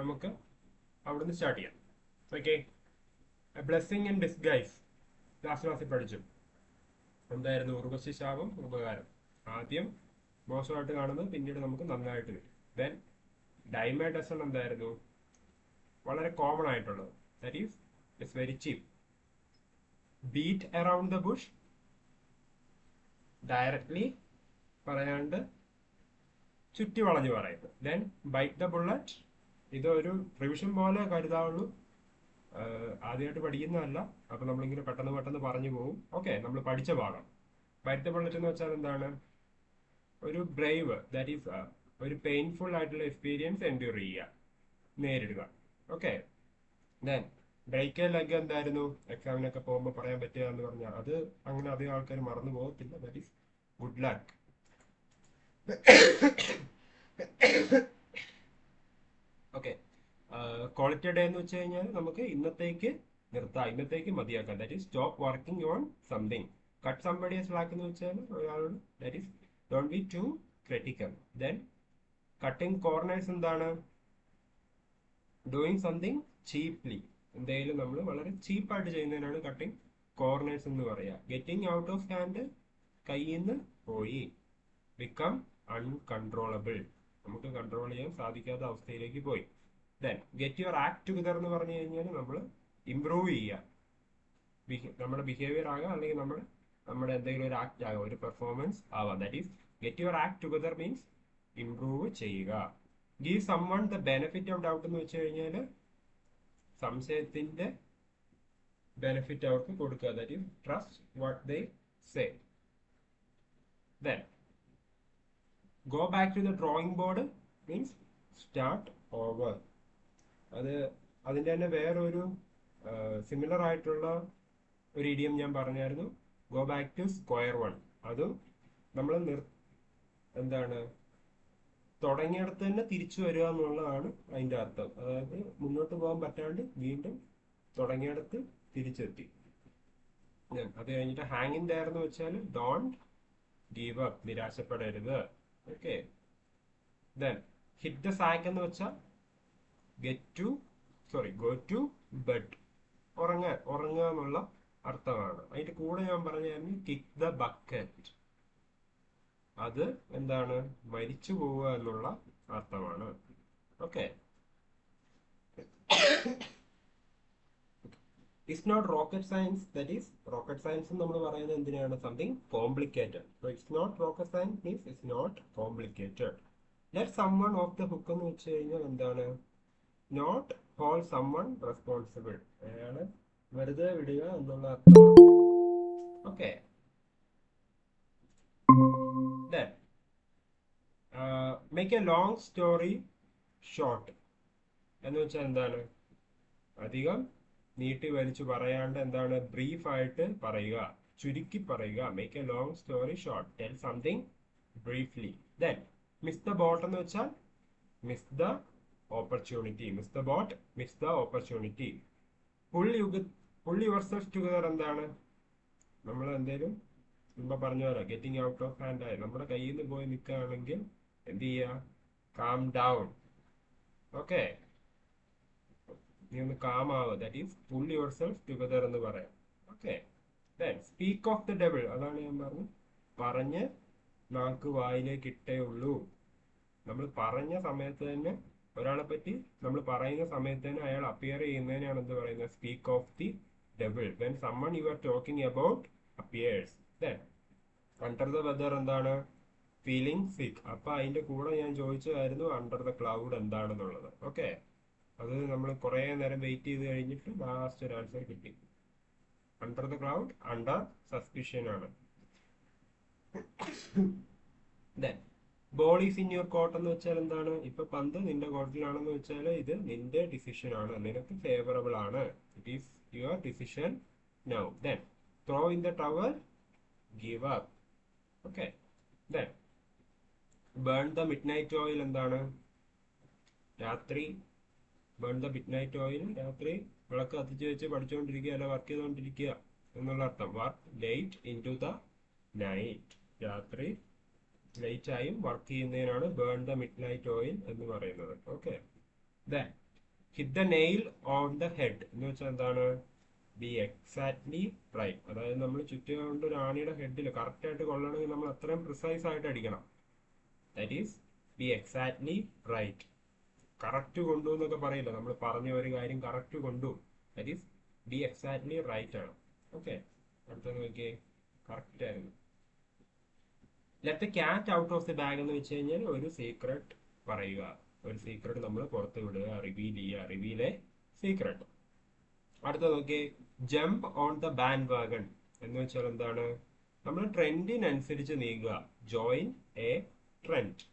നമുക്ക് അവിടുന്ന് സ്റ്റാർട്ട് ചെയ്യാം. Okay, blessing and disguise last ക്ലാസ്സിൽ പഠിച്ചു. എന്തായിരുന്നു? ഉർവശി ശാപം, ഉപകാരം. ആദ്യം മോശമായിട്ട് കാണുന്നത് പിന്നീട് നമുക്ക് നന്നായിട്ട് വരും. ദെൻ ഡൈമേഡസൺ എന്തായിരുന്നു? വളരെ കോമൺ ആയിട്ടുള്ളത്. That is it's very cheap. Beat around the Bush, directly പറയാണ്ട് ചുറ്റി വളഞ്ഞു പറയുന്നത്. ദെൻ ബൈറ്റ് ദ ബുള്ളറ്റ്, ഇതൊരു റിവിഷൻ പോലെ കരുതാവുള്ളൂ, ആദ്യമായിട്ട് പഠിക്കുന്നതല്ല. അപ്പൊ നമ്മളിങ്ങനെ പെട്ടെന്ന് പെട്ടെന്ന് പറഞ്ഞു പോകും. ഓക്കെ, നമ്മൾ പഠിച്ച ഭാഗം. ബൈറ്റ് ദ ബുള്ളറ്റ് എന്ന് വെച്ചാൽ എന്താണ്? ഒരു ബ്രേവ്, ദാറ്റ് ഈസ് ഒരു പെയിൻഫുൾ ആയിട്ടുള്ള എക്സ്പീരിയൻസ് എൻഡ്യൂർ ചെയ്യുക, നേരിടുക. Okay, then break a leg എന്തായിരുന്നു? എക്സാമിനൊക്കെ പോകുമ്പോൾ പറയാൻ പറ്റുക എന്ന് പറഞ്ഞാൽ അത് അങ്ങനെ അധികം ആൾക്കാർ മറന്നു പോകത്തില്ല. That is good luck. Okay, quality day എന്ന് വെച്ച് കഴിഞ്ഞാൽ നമുക്ക് ഇന്നത്തേക്ക് നിർത്താം, ഇന്നത്തേക്ക് മതിയാക്കാം. That is stop working on something. Cut somebody slack എന്ന് വെച്ചാൽ ഒരാളോട്, that is don't be too critical. Then cutting corners എന്താണ്? ഡൂയിങ് സംതിങ് ചീപ്ലി, എന്തെങ്കിലും നമ്മൾ വളരെ ചീപ്പായിട്ട് ചെയ്യുന്നതിനാണ് കട്ടിംഗ് കോർണേഴ്സ് എന്ന് പറയുക. ഗെറ്റിംഗ് ഔട്ട് ഓഫ് ഹാൻഡ്, കയ്യിൽ നിന്ന് പോയി. ബിക്കം അൺകൺട്രോളബിൾ, നമുക്ക് കൺട്രോൾ ചെയ്യാൻ സാധിക്കാത്ത അവസ്ഥയിലേക്ക് പോയി. Then get your act together എന്ന് പറഞ്ഞു കഴിഞ്ഞാൽ നമ്മൾ ഇംപ്രൂവ് ചെയ്യുക, നമ്മുടെ ബിഹേവിയർ ആകാം, അല്ലെങ്കിൽ നമ്മുടെ എന്തെങ്കിലും ഒരു ആക്ട് ആകാം, ഒരു പെർഫോമൻസ് ആവാം. That is get your act together means improve ചെയ്യുക. Give someone the benefit of doubt എന്ന് വെച്ച് കഴിഞ്ഞാൽ സംശയത്തിന്റെ ബെനിഫിറ്റ് അവർക്ക് കൊടുക്കുക. That is trust what they say. Then go back to the drawing board means start over. അതിൻ്റെ തന്നെ വേറൊരു സിമിലർ ആയിട്ടുള്ള ഒരു ഇഡിയം ഞാൻ പറഞ്ഞായിരുന്നു, go back to square one. അതും നമ്മൾ എന്താണ്, തുടങ്ങിയിടത്ത് തന്നെ തിരിച്ചു വരിക എന്നുള്ളതാണ് അതിൻ്റെ അർത്ഥം. അതായത് മുന്നോട്ട് പോകാൻ പറ്റാണ്ട് വീണ്ടും തുടങ്ങിയിടത്ത് തിരിച്ചെത്തി. അത് കഴിഞ്ഞിട്ട് ഹാങ് ഇൻ ദെയർ എന്ന് വെച്ചാൽ ഡോണ്ട് ഗീവ് അപ്പ്, നിരാശപ്പെടരുത്. Okay, then hit the sack എന്ന് വെച്ചാൽ ഗോ ടു ബെഡ്, ഉറങ്ങുക എന്നുള്ള അർത്ഥമാണ്. അതിന്റെ കൂടെ ഞാൻ പറഞ്ഞായിരുന്നു കിക്ക് ദ ബക്കറ്റ്, അത് എന്താണ്? മരിച്ചു പോവുക എന്നുള്ള അർത്ഥമാണ്. Okay, it's not rocket science. That is rocket science നമ്മൾ പറയുന്നത് എന്തിനാണ്? Something complicated. It's not rocket science means it's not complicated. Let someone off the hook എന്ന് വെച്ച് കഴിഞ്ഞാൽ എന്താണ്? നോട്ട് ഹോൾഡ് സംവൺ റെസ്പോൺസിബിൾ, അയാളെ വെറുതെ വിടുക എന്നുള്ള അർത്ഥമാണ്. Okay, make A long story short എന്ന് വെച്ചാൽ എന്താണ്? അധികം നീട്ടി വലിച്ചു പറയാണ്ട് എന്താണ്? ബ്രീഫ് ആയിട്ട് പറയുക, ചുരുക്കി പറയുക. Make A long story short, tell something briefly. Then miss the boat എന്ന് വെച്ചാൽ miss the opportunity. Miss the boat, miss the opportunity. Pull your self together എന്താണ്? നമ്മൾ എന്തേലും മുമ്പ് പറഞ്ഞ പോലെ ഗെറ്റിംഗ് ഔട്ട് ഓഫ് ഹാൻഡ് ആയി നമ്മുടെ കയ്യിൽ നിന്ന് പോയി നിൽക്കുകയാണെങ്കിൽ എന്ത് ചെയ്യുക? Calm down. ഓക്കെ, നീ ഒന്ന് കാം ആവുക. That is pull your self together എന്ന് പറയാം. Okay, then speak of the devil, അതാണ് ഞാൻ പറഞ്ഞത്. പറഞ്ഞ് നാക്ക് വായിലേക്ക് ഇട്ടേ ഉള്ളൂ. നമ്മൾ പറഞ്ഞ സമയത്ത് തന്നെ, ഒരാളെ പറ്റി നമ്മൾ പറയുന്ന സമയത്ത് തന്നെ അയാൾ അപ്പിയർ ചെയ്യുന്നതിനാണ് എന്ത് പറയുന്നത്? Speak of the devil. When summon you are talking about appears. Then under the weather എന്താണ്? Feeling sick. അപ്പൊ അതിന്റെ കൂടെ ഞാൻ ചോദിച്ചതായിരുന്നു അണ്ടർ ദ ക്ലൗഡ് എന്താണെന്നുള്ളത്. ഓക്കെ, അത് നമ്മൾ കുറെ നേരം വെയിറ്റ് ചെയ്ത് കഴിഞ്ഞിട്ട് ലാസ്റ്റ് ഒരു ആൻസർ കിട്ടി. Under the cloud, under suspicion ആണ്. Then ball is in your court എന്ന് വെച്ചാൽ എന്താണ്? ഇപ്പൊ പന്ത് നിന്റെ കോർട്ടിലാണെന്ന് വെച്ചാൽ ഇത് നിന്റെ ഡിസിഷൻ ആണ്, നിനക്ക് ഫേവറബിൾ ആണ്. It is your decision now. Then throw in the towel, give up. Okay, then burn the midnight oil എന്താണ്? രാത്രി burn the midnight oil, രാത്രി വിളക്ക് കത്തിച്ച് വെച്ച് പഠിച്ചുകൊണ്ടിരിക്കുക അല്ല വർക്ക് ചെയ്തുകൊണ്ടിരിക്കുക എന്നുള്ള അർത്ഥം. Work late into the night, രാത്രി ലേറ്റ് ആയും വർക്ക് ചെയ്യുന്നതിനാണ് burn the midnight oil എന്ന് പറയുന്നത്. Okay, then hit the nail on the head എന്ന് വെച്ചാൽ എന്താണ്? Be exactly right. അതായത് നമ്മൾ ചുറ്റുകൊണ്ട് ഒരു ആണിയുടെ ഹെഡിൽ കറക്റ്റ് ആയിട്ട് കൊള്ളണമെങ്കിൽ നമ്മൾ അത്രയും പ്രിസൈസ് ആയിട്ട് അടിക്കണം. That is be exactly right. Correct കൊണ്ടു എന്നൊക്കെ പറയില്ല, നമ്മൾ പറഞ്ഞ ഒരു കാര്യം കറക്റ്റ് കൊണ്ടു. That is be exactly right ആണ്. ഓക്കെ, അടുത്തത് നോക്കിയേ, കറക്റ്റ് ആയിരുന്നു. Let the cat out of the bag എന്ന് വെച്ച് കഴിഞ്ഞാൽ ഒരു സീക്രട്ട് പറയുക, ഒരു സീക്രട്ട് നമ്മൾ പുറത്ത് വിടുക, റിവീൽ ചെയ്യുക, റിവീൽ എ സീക്രട്ട്. അടുത്ത നോക്കിയേ, jump on the bandwagon എന്ന് വെച്ചാൽ എന്താണ്? നമ്മൾ ട്രെൻഡിനനുസരിച്ച് നീങ്ങുക, ജോയിൻ എ ട്രെൻഡ്.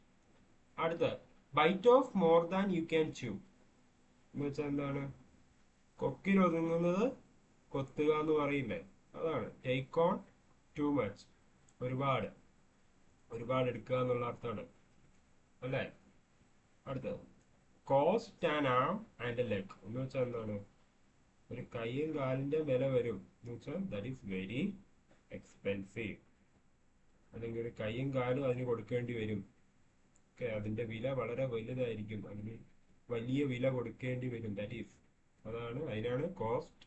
അടുത്ത bite off more than you can chew എന്ന് വെച്ചാൽ എന്താണ്? കൊക്കിൽ ഒതുങ്ങുന്നത് കൊത്തുക എന്ന് പറയില്ലേ, അതാണ്. ടേക്ക് ഓൺ ടു മച്ച്, ഒരുപാട് ഒരുപാട് എടുക്കുക എന്നുള്ള അർത്ഥമാണ് അല്ലേ? അടുത്തത് cost an am and A leg എന്ന് വെച്ചാൽ എന്താണ്? ഒരു കൈയും കാലിന്റെ വില വരും എന്ന് വെച്ചാൽ ദാറ്റ് ഈസ് വെരി എക്സ്പെൻസീവ്. അല്ലെങ്കിൽ ഒരു കൈയും കാലും അതിന് കൊടുക്കേണ്ടി വരും. ഓക്കെ, അതിന്റെ വില വളരെ വലുതായിരിക്കും, അതിന് വലിയ വില കൊടുക്കേണ്ടി വരും. ദാറ്റ് ഈസ്, അതാണ്, അതിനാണ് cost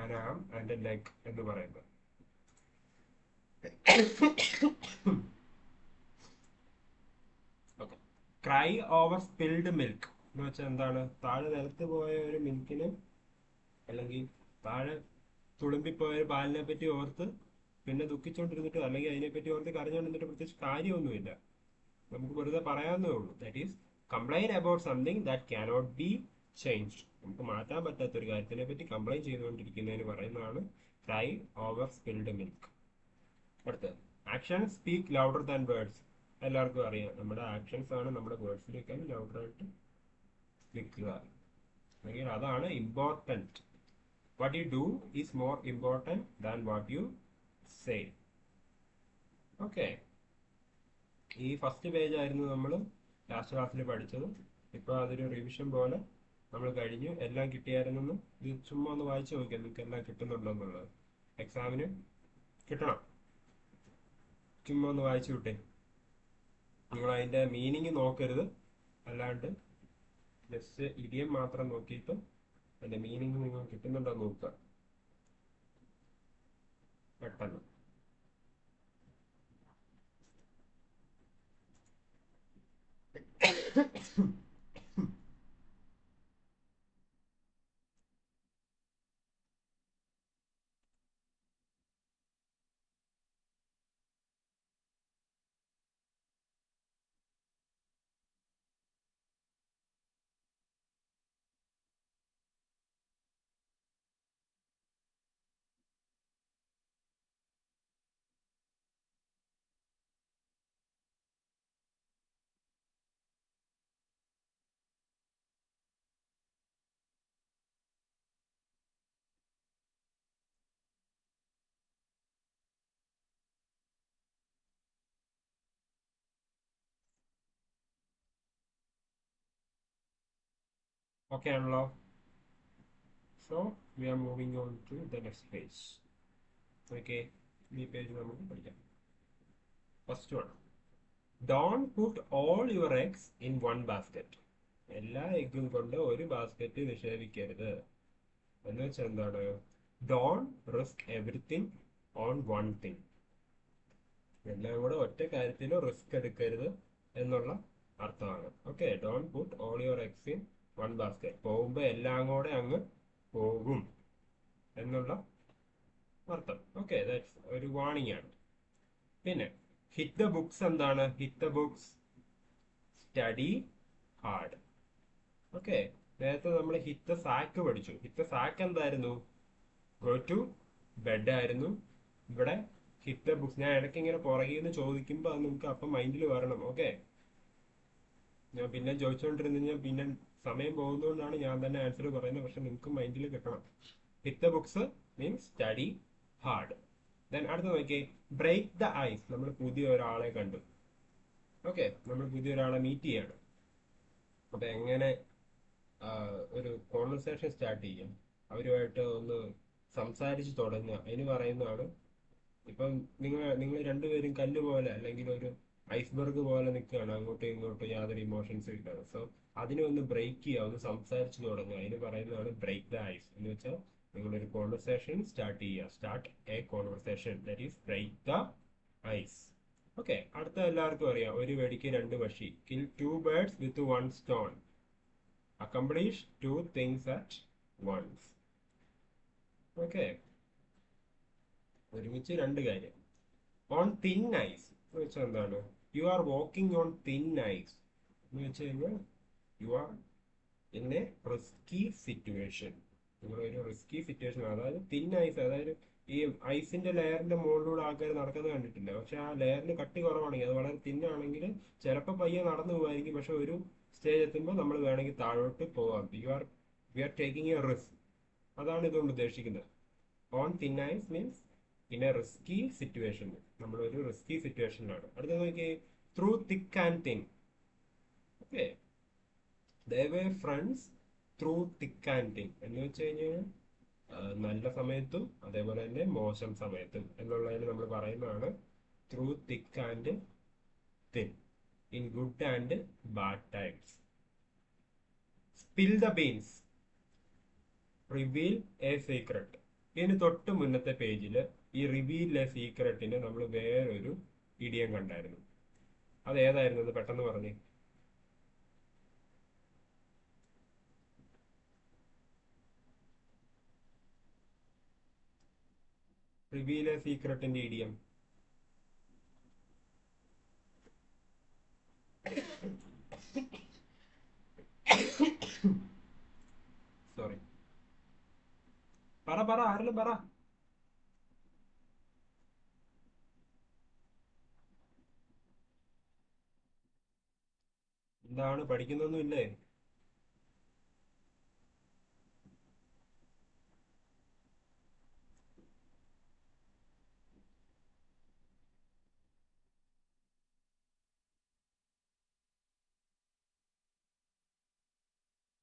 an am and A leg എന്ന് പറയുന്നത്. Okay, cry over spilled milk എന്ന് വെച്ചാൽ എന്താണ്? താഴെ നിലത്ത് പോയ ഒരു മിൽക്കിന്, അല്ലെങ്കിൽ താഴെ തുളുമ്പിപ്പോയ ഒരു പാലിനെ പറ്റി ഓർത്ത് പിന്നെ ദുഃഖിച്ചോണ്ടിരുന്നിട്ടോ അല്ലെങ്കിൽ അതിനെപ്പറ്റി ഓർത്ത് കരഞ്ഞോണ്ടിരുന്നിട്ട് പ്രത്യേകിച്ച് കാര്യമൊന്നുമില്ല, നമുക്ക് വെറുതെ പറയാവുന്നേ ഉള്ളൂ. That is complain about something that cannot be changed. നമുക്ക് മാറ്റാൻ പറ്റാത്ത ഒരു കാര്യത്തിനെ പറ്റി കംപ്ലൈൻ ചെയ്തുകൊണ്ടിരിക്കുന്നതിന് പറയുന്നതാണ് ക്രൈ ഓവർ സ്പിൽഡ് മിൽക്ക്. അടുത്തത് action speak louder than words. എല്ലാവർക്കും അറിയാം, നമ്മുടെ ആക്ഷൻസ് ആണ് നമ്മുടെ വേർഡ്സിനേക്കാൾ ലൗഡറായിട്ട് നിൽക്കുക, അല്ലെങ്കിൽ അതാണ് important. What you do is more important than what you say. Okay, ഈ ഫസ്റ്റ് പേജ് ആയിരുന്നു നമ്മൾ ലാസ്റ്റ് ക്ലാസ്സിൽ പഠിച്ചത്. ഇപ്പോൾ അതൊരു റിവിഷൻ പോലെ നമ്മൾ കഴിഞ്ഞു. എല്ലാം കിട്ടിയായിരുന്നെന്ന് ഇത് ചുമ്മാ ഒന്ന് വായിച്ചു നോക്കിയാൽ നിങ്ങൾക്ക് എല്ലാം കിട്ടുന്നുണ്ടോ എന്നുള്ളത്. എക്സാമിന് കിട്ടണം, ചുമ്മാ ഒന്ന് വായിച്ചു വിട്ടേ. നിങ്ങൾ അതിൻ്റെ മീനിങ് നോക്കരുത്, അല്ലാണ്ട് ജസ്റ്റ് ഇഡിയം മാത്രം നോക്കിയിട്ട് അതിൻ്റെ മീനിങ് നിങ്ങൾ കിട്ടുന്നുണ്ടോ നോക്കുക പെട്ടെന്ന്. ഓക്കെ ആണല്ലോ. So we are moving on to the next page. Okay, ഈ പേജ് നമുക്ക് പഠിക്കാം. First one, don't put all your eggs in one basket. എല്ലാ എഗ്ഗും കൊണ്ട് ഒരു ബാസ്കറ്റ് നിക്ഷേപിക്കരുത് എന്ന് വെച്ചാൽ എന്താണ്? Don't risk everything on one thing. എല്ലാം കൂടെ ഒറ്റ കാര്യത്തിൽ റിസ്ക് എടുക്കരുത് എന്നുള്ള അർത്ഥമാണ്. Okay, don't put all your eggs in one basket. പോകുമ്പോൾ എല്ലാം കൂടെ അങ്ങ് പോകും എന്നുള്ള അർത്ഥം. ഓക്കെ, ദാറ്റ്സ് ഒരു വാണിംഗ് ആണ്. പിന്നെ ഹിറ്റ് ദ ബുക്സ് എന്താണ്? Hit the books, study hard. Okay, നേരത്തെ നമ്മൾ ഹിറ്റ് ദ സാക്ക് പഠിച്ചു. ഹിറ്റ് ദ സാക്ക് എന്തായിരുന്നു? ഗോ ടു ബെഡ് ആയിരുന്നു. ഇവിടെ ഹിറ്റ് ദ ബുക്സ്. ഞാൻ ഇടയ്ക്ക് ഇങ്ങനെ പുറകിൽ നിന്ന് ചോദിക്കുമ്പോൾ അത് നിങ്ങൾക്ക് അപ്പം മൈൻഡിൽ വരണം. ഓക്കെ, ഞാൻ പിന്നെ ചോദിച്ചുകൊണ്ടിരുന്നു കഴിഞ്ഞാൽ പിന്നെ സമയം പോകുന്നതുകൊണ്ടാണ് ഞാൻ തന്നെ ആൻസർ പറയുന്നത്, പക്ഷെ നിങ്ങൾക്ക് മൈൻഡിൽ കിട്ടണം. Hit the books means study hard. Then അടുത്ത് നോക്കിയേ, ബ്രേക്ക് ദ ഐസ്. നമ്മൾ പുതിയ ഒരാളെ കണ്ടു. ഓക്കെ, നമ്മൾ പുതിയ ഒരാളെ മീറ്റ് ചെയ്യാണ്. അപ്പൊ എങ്ങനെ ഒരു കോൺവെർസേഷൻ സ്റ്റാർട്ട് ചെയ്യാം, അവരുമായിട്ട് ഒന്ന് സംസാരിച്ച് തുടങ്ങുക, അതിന് പറയുന്നതാണ്. ഇപ്പം നിങ്ങൾ രണ്ടുപേരും കല്ല് പോലെ അല്ലെങ്കിൽ ഒരു ഐസ്ബർഗ് പോലെ നിൽക്കുകയാണ്, അങ്ങോട്ടും ഇങ്ങോട്ടും യാതൊരു ഇമോഷൻസും ഇല്ലാതെ. സോ അതിനെ ഒന്ന് ബ്രേക്ക് ചെയ്യുക, ഒന്ന് സംസാരിച്ചു തുടങ്ങുക. അതിന് പറയുന്നതാണ് ബ്രേക്ക് ദ ഐസ്. എന്ന് വെച്ചാൽ നിങ്ങളൊരു കോൺവെർസേഷൻ സ്റ്റാർട്ട് ചെയ്യുക. Start a conversation, that is break the ice. Okay, അടുത്ത എല്ലാവർക്കും അറിയാം, ഒരു വെടിക്ക് രണ്ട് പക്ഷി. Kill two birds with one stone. Accomplish two things at once. Okay, ഒരുമിച്ച് രണ്ട് കാര്യം. ഓൺ തിൻ ഐസ് എന്ന് വെച്ചാൽ എന്താണ്? You are walking on thin ice എന്ന് വെച്ച് കഴിഞ്ഞാൽ you are in a risky situation. നിങ്ങളൊരു റിസ്കി സിറ്റുവേഷൻ, അതായത് തിൻ ഐസ്, അതായത് ഈ ഐസിന്റെ ലെയറിന്റെ മുകളിലൂടെ ആൾക്കാർ നടക്കുന്നത് കണ്ടിട്ടില്ല. പക്ഷെ ആ ലെയറിന് കട്ടി കുറവാണെങ്കിൽ, അത് വളരെ തിന്നാണെങ്കിൽ ചിലപ്പോൾ പയ്യെ നടന്നു പോകുമായിരിക്കും. പക്ഷെ ഒരു സ്റ്റേജ് എത്തുമ്പോൾ നമ്മൾ വേണമെങ്കിൽ താഴോട്ട് പോകാം. We are taking a risk. അതാണ് ഇതുകൊണ്ട് ഉദ്ദേശിക്കുന്നത്. On thin ice means in a risky situation. നമ്മളൊരു റിസ്കി സിറ്റുവേഷനിലാണ്. അടുത്ത നോക്കി, through thick and thin. Okay, they were friends through thick and thin. എന്ന് വെച്ച് കഴിഞ്ഞാൽ നല്ല സമയത്തും അതേപോലെ തന്നെ മോശം സമയത്തും എന്നുള്ളതിന് നമ്മൾ പറയുന്നതാണ് through thick and thin, in good and bad times. Spill the beans, reveal a secret. ഇതിന് തൊട്ട് മുന്നത്തെ പേജിൽ ഈ റിവീൽ എ സീക്രട്ടിന് നമ്മൾ വേറൊരു ഇഡിയം കണ്ടായിരുന്നു. അത് ഏതായിരുന്നു? അത് പെട്ടെന്ന് പറഞ്ഞേ. റിവീൽ എ സീക്രട്ടിന്റെ ഇഡിയം. സോറി, പറ ആരെങ്കിലും പറ. എന്താണ്, പഠിക്കുന്നൊന്നും ഇല്ലേ?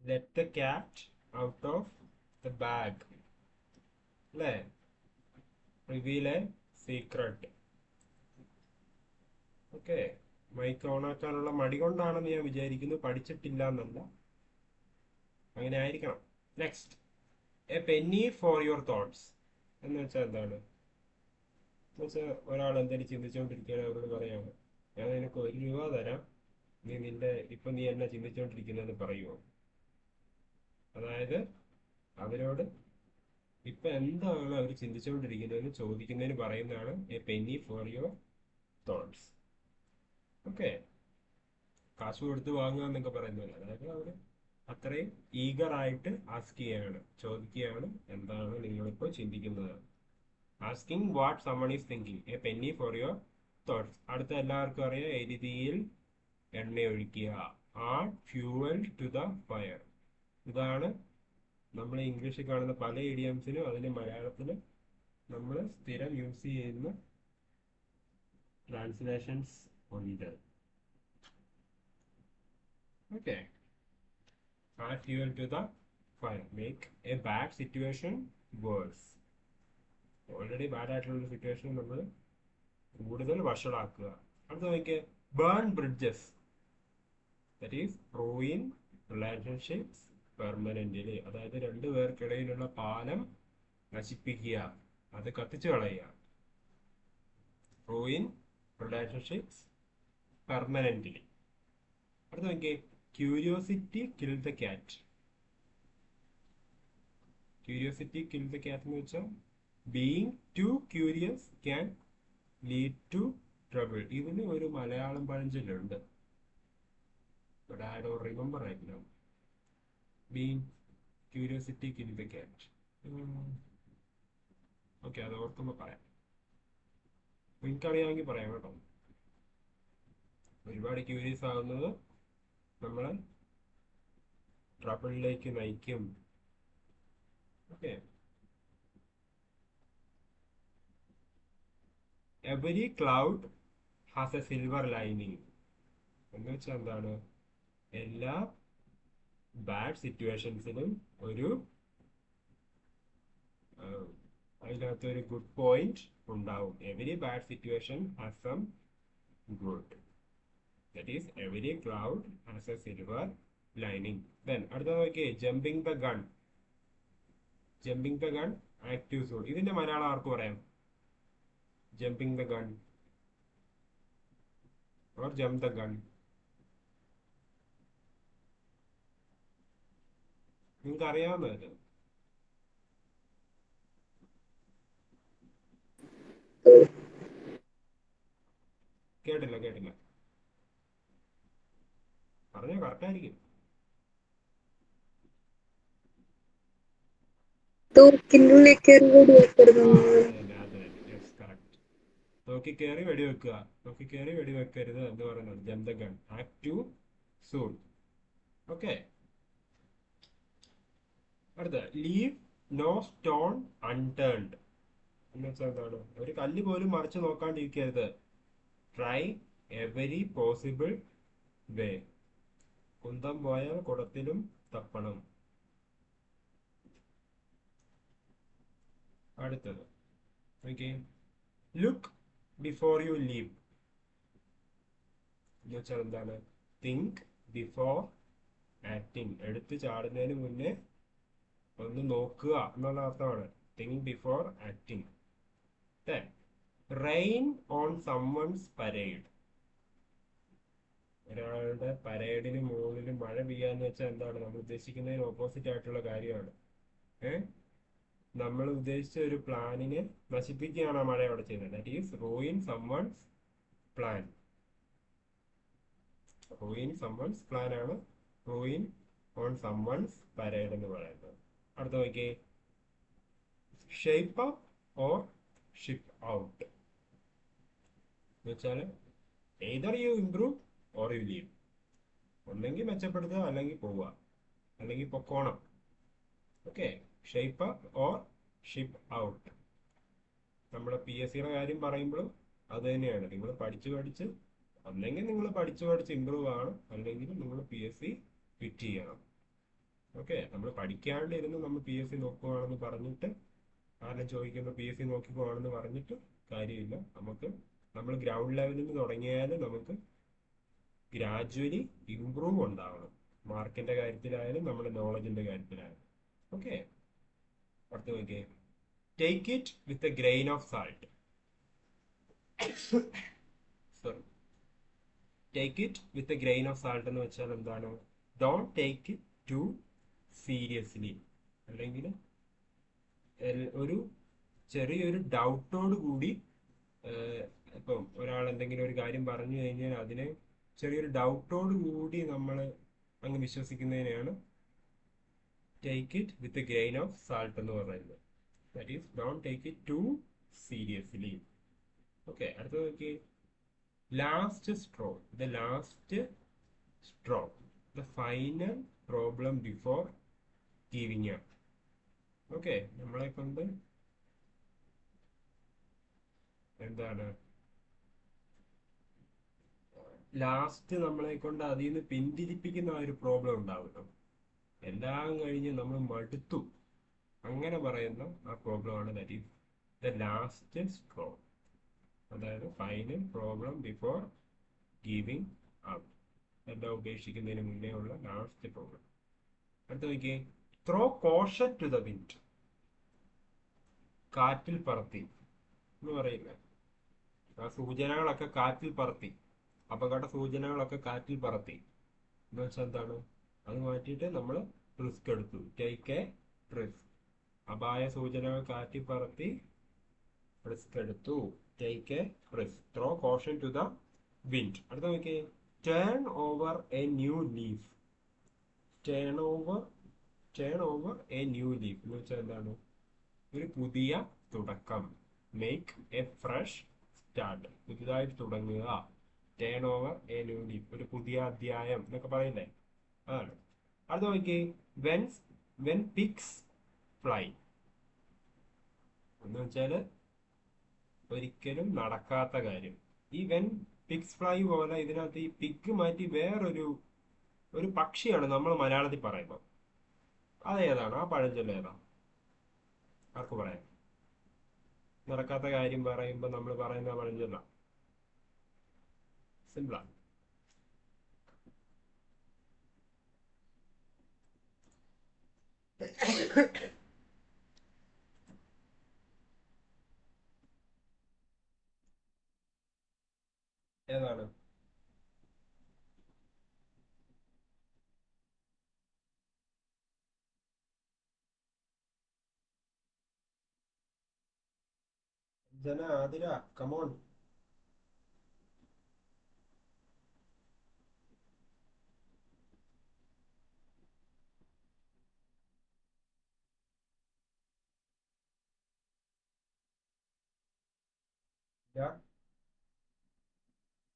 Let the cat out of the bag അല്ലേ? Reveal a secret. Okay, mic ഓണാക്കാനുള്ള മടി കൊണ്ടാണെന്ന് ഞാൻ വിചാരിക്കുന്നു, പഠിച്ചിട്ടില്ല എന്നല്ല, അങ്ങനെ ആയിരിക്കണം. Next, a penny for your thoughts എന്ന് വെച്ചാൽ എന്താണ്? എന്ന് വെച്ചാൽ ഒരാൾ എന്തെങ്കിലും ചിന്തിച്ചുകൊണ്ടിരിക്കുകയാണ്, അവരോട് പറയാണ്, ഞാൻ നിനക്ക് 1 രൂപ തരാം, നീ എന്നെ ചിന്തിച്ചുകൊണ്ടിരിക്കുന്നതെന്ന് പറയുമോ? അതായത് അവരോട് ഇപ്പൊ എന്താണ് അവർ ചിന്തിച്ചുകൊണ്ടിരിക്കുന്നതെന്ന് ചോദിക്കുന്നതിന് പറയുന്നതാണ് A penny for your thoughts. Okay, കാശ് കൊടുത്ത് വാങ്ങുക എന്നൊക്കെ പറയുന്നത്. അതായത് അവര് അത്രയും ഈഗർ ആയിട്ട് ആസ്ക് ചെയ്യാണ്, ചോദിക്കുകയാണ് എന്താണ് നിങ്ങളിപ്പോൾ ചിന്തിക്കുന്നത്. Asking what someone is thinking, a penny for your thoughts. അടുത്ത എല്ലാവർക്കും അറിയാം, എരുതിയിൽ എണ്ണ ഒഴിക്കുക. Add fuel to the fire. ഇതാണ് നമ്മൾ ഇംഗ്ലീഷിൽ കാണുന്ന പല ഇഡിയംസിനും അതിന് മലയാളത്തിൽ നമ്മൾ സ്ഥിരം യൂസ് ചെയ്യുന്ന ട്രാൻസ്ലേഷൻസ് ഉണ്ട്. Okay, add fuel to the fire, make a bad situation worse. Already bad ആയിട്ടുള്ള സിറ്റുവേഷൻ നമ്മൾ കൂടുതൽ വഷളാക്കുക. അടുത്ത നോക്കിയാൽ burn bridges, that is ruin relationships permanently. അതായത് രണ്ടു പേർക്കിടയിലുള്ള പാലം നശിപ്പിക്കുക, അത് കത്തിച്ചു കളയുക. Ruin relationships permanently. അടുത്ത നോക്കിയേ, curiosity kill the cat. Curiosity kill the cat എന്ന് വെച്ചാൽ being too curious can lead to trouble. ഇതിന് ഒരു മലയാളം പഴഞ്ചൊല്ലുണ്ട്, but I don't remember right now. Being curiosity kill the cat. Okay, അത് ഓർക്കുമ്പോൾ പറയാം. എനിക്കറിയാമെങ്കിൽ പറയാം കേട്ടോ. ഒരുപാട് ക്യൂരിയസ് ആകുന്നത് നമ്മളെ ട്രബിളിലേക്ക് നയിക്കും. Okay, every cloud has a silver lining എന്ന് വെച്ചാൽ എന്താണ്? എല്ലാ ബാഡ് സിറ്റുവേഷൻസിനും അതിനകത്ത് ഒരു ഗുഡ് പോയിന്റ് ഉണ്ടാവും. Every bad situation has some good. That is, every cloud has a silver lining. Then അടുത്ത നോക്കിയേ, jumping the gun. Jumping the gun active soon. ഇതിന്റെ മലയാളം ആർക്ക് പറയാം? Jumping the gun or jump the gun. നിങ്ങൾക്ക് അറിയാവുന്നതല്ലേ? കേട്ടില്ല കേട്ടില്ല, പറഞ്ഞോ, കറക്റ്റായിരിക്കും. തോക്കിനുള്ളിൽ കയറി വെടിവെക്കരുത്. ആ അത് തന്നെ അത് തന്നെ, യെസ് കറക്റ്റ്. നോക്കി കയറി വെടിവെക്കുക, നോക്കി കയറി വെടിവെക്കരുത് എന്ന് പറയുന്നത് jump the gun, act two soon. Okay. അടുത്ത, ലീവ് നോ സ്റ്റോൺ അൺടേൺഡ് എന്ന് വെച്ചാൽ എന്താണ്? ഒരു കല്ല് പോലും മറിച്ച് നോക്കാണ്ടിരിക്കരുത്. ട്രൈ എവരി പോസിബിൾ വേ. കുന്തം പോയാൽ കുടത്തിലും തപ്പണം. അടുത്തത് okay, look before you leave എന്ന് വെച്ചാൽ എന്താണ്? Think before acting. എടുത്ത് ചാടുന്നതിന് മുന്നേ ഒന്ന് നോക്കുക എന്നുള്ള അർത്ഥമാണ് think before acting. Rain on someone's parade. ഒരാളുടെ പരേഡിന് മുകളിൽ മഴ പെയ്യാന്ന് വെച്ചാൽ എന്താണ്? നമ്മൾ ഉദ്ദേശിക്കുന്നതിന് ഓപ്പോസിറ്റ് ആയിട്ടുള്ള കാര്യമാണ്. നമ്മൾ ഉദ്ദേശിച്ച ഒരു പ്ലാനിനെ നശിപ്പിക്കുകയാണ് ആ മഴ അവിടെ ചെയ്യുന്നത്. That is ruin someone's plan. Ruin someone's plan ആണ് റൂയിൻ ഓൺ സംവൺസ് പരേഡ് എന്ന് പറയുന്നത്. അടുത്ത നോക്കിയേ, shape up or ship out എന്ന് വെച്ചാൽ either you improve or you leave. ഒന്നെങ്കിൽ മെച്ചപ്പെടുത്തുക, അല്ലെങ്കിൽ പോവുക, അല്ലെങ്കിൽ പൊക്കോണം. Okay, shape up or ship out. നമ്മുടെ PSCയുടെ കാര്യം പറയുമ്പോഴും അത് തന്നെയാണ്. നിങ്ങൾ പഠിച്ച് പഠിച്ച് ഒന്നെങ്കിൽ നിങ്ങൾ പഠിച്ച് പഠിച്ച് ഇമ്പ്രൂവ് ആണ്, അല്ലെങ്കിൽ നിങ്ങൾ PSC ക്വിറ്റ് ചെയ്യണം. ഓക്കെ, നമ്മൾ പഠിക്കാണ്ടിരുന്ന് നമ്മൾ PSC നോക്കുകയാണെന്ന് പറഞ്ഞിട്ട്, ആരും ചോദിക്കുമ്പോൾ PSC നോക്കിപ്പോവാണെന്ന് പറഞ്ഞിട്ട് കാര്യമില്ല. നമ്മൾ ഗ്രൗണ്ട് ലെവലിൽ നിന്ന് തുടങ്ങിയാൽ നമുക്ക് ഗ്രാജുവലി ഇംപ്രൂവ് ഉണ്ടാവണം. മാർക്കിന്റെ കാര്യത്തിലായാലും നമ്മുടെ നോളജിന്റെ കാര്യത്തിലായാലും. ഓക്കെ, അടുത്ത് നോക്കിയേ, take it with a grain of salt. Sorry, take it with a grain of salt എന്ന് വെച്ചാൽ എന്താണ്? Don't take it too seriously. അല്ലെങ്കിൽ ഒരു ചെറിയൊരു ഡൗട്ടോട് കൂടി, ഇപ്പം ഒരാൾ എന്തെങ്കിലും ഒരു കാര്യം പറഞ്ഞു കഴിഞ്ഞാൽ അതിനെ ചെറിയൊരു ഡൗട്ടോട് കൂടി നമ്മൾ അങ്ങ് വിശ്വസിക്കുന്നതിനെയാണ് take it with a grain of salt എന്ന് പറയുന്നത്. That is don't take it too seriously. Okay, അടുത്ത നോക്കി, last straw. The last straw, the final problem before giving up. Okay, നമ്മളെ കൊണ്ട് എന്താണ് ലാസ്റ്റ് നമ്മളെ കൊണ്ട് അതിൽ നിന്ന് പിന്തിരിപ്പിക്കുന്ന ഒരു പ്രോബ്ലം ഉണ്ടാവുമല്ലോ. എല്ലാം കഴിഞ്ഞ് നമ്മൾ മടുത്തു അങ്ങനെ പറയുന്ന ആ പ്രോബ്ലമാണ് that is the last straw. അതായത് final problem before giving up. എല്ലാം ഉപേക്ഷിക്കുന്നതിന് മുന്നേ ഉള്ള ലാസ്റ്റ് പ്രോബ്ലം. അടുത്ത നോക്കിയേ, throw caution to the wind. കാറ്റിൽ പറത്തി എന്ന് പറയില്ല. ആ സൂചനകളൊക്കെ കാറ്റിൽ പറത്തി, അപകട സൂചനകളൊക്കെ കാറ്റിൽ പറത്തി എന്ന് വെച്ചാൽ എന്താണ്? അത് മാറ്റിയിട്ട് നമ്മൾ റിസ്ക് എടുത്തു. Take a risk. അപായ സൂചനകൾ കാറ്റിൽ പറത്തി റിസ്ക് എടുത്തു. Take a risk. Throw caution to the wind. അടുത്ത നോക്കിയേ, turn over a new leaf. Turn over a new leaf എന്ന് വെച്ചാൽ എന്താണ്? ഒരു പുതിയ തുടക്കം. Make a fresh start. പുതിയതായിട്ട് തുടങ്ങുക. Turn over a new leaf, ഒരു പുതിയ അധ്യായം എന്നൊക്കെ പറയില്ലേ, അതാണ്. അടുത്ത നോക്കിയേ, വെൻ പിഗ്സ് ഫ്ലൈ എന്ന് വെച്ചാൽ ഒരിക്കലും നടക്കാത്ത കാര്യം. ഈ വെൻ പിഗ്സ് ഫ്ലൈ പോലെ ഇതിനകത്ത് ഈ പിഗ് മാറ്റി ഒരു പക്ഷിയാണ് നമ്മൾ മലയാളത്തിൽ പറയുമ്പോൾ. അതേതാണ്? ആ പഴഞ്ചൊല്ല് ഏതാ? ആർക്ക് പറയാം? നടക്കാത്ത കാര്യം പറയുമ്പോൾ നമ്മൾ പറയുന്ന പഴഞ്ചൊല്ല. സിമ്പിളാ. ജന ആതിര കമോൺ.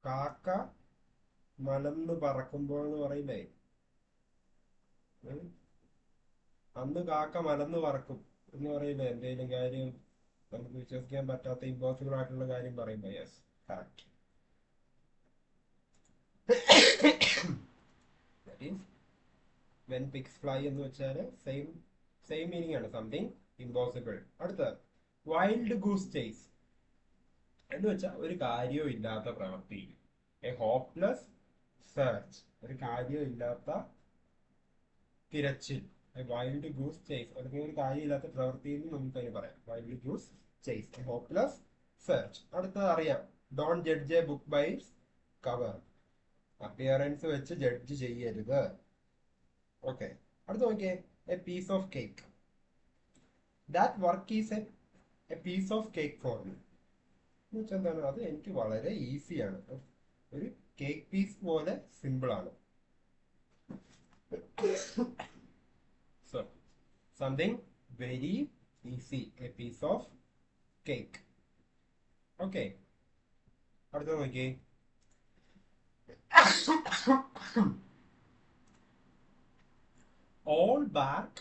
കാക്ക മലന്ന് പറക്കുമ്പോൾ എന്ന് പറയില്ലേ? ഉം. അന്ന് കാക്ക മലന്ന് പറക്കും എന്ന് പറയില്ലേ? എന്തെങ്കിലും കാര്യം നമുക്ക് വിശ്വസിക്കാൻ പറ്റാത്ത ഇമ്പോസിബിൾ ആയിട്ടുള്ള കാര്യം പറയുമ്പോ yes, correct. That is when pigs fly എന്ന് വെച്ചാൽ സെയിം സെയിം മീനിങ് ആണ്, സംതിങ് ഇമ്പോസിബിൾ. അടുത്ത വൈൽഡ് ഗൂസ് ചേസ് എന്ന് വെച്ചാൽ ഒരു കാര്യവും ഇല്ലാത്ത പ്രവൃത്തി. എ ഹോപ്പ്ലെസ് സെർച്ച്, ഒരു കാര്യവും ഇല്ലാത്ത തിരച്ചിൽ. വൈൽഡ് ഗൂസ് ചേസ്, അല്ലെങ്കിൽ ഒരു കാര്യമില്ലാത്ത പ്രവൃത്തി എന്ന് നമുക്ക് അതിന് പറയാം. Wild goose chase, a hopeless search. അടുത്തത് അറിയാം, don't judge a book by cover. Appearance വെച്ച് ജഡ്ജ് ചെയ്യരുത്. ഓക്കെ, അടുത്ത് നോക്കിയേ, a piece of cake. That work is a piece of cake for me എന്ന് വെച്ചാൽ എന്താണ്? അത് എനിക്ക് വളരെ ഈസിയാണ്, ഒരു കേക്ക് പീസ് പോലെ സിമ്പിൾ ആണ്. So, something very easy, a piece of cake. Okay. അടുത്ത നോക്കിയേ, all bark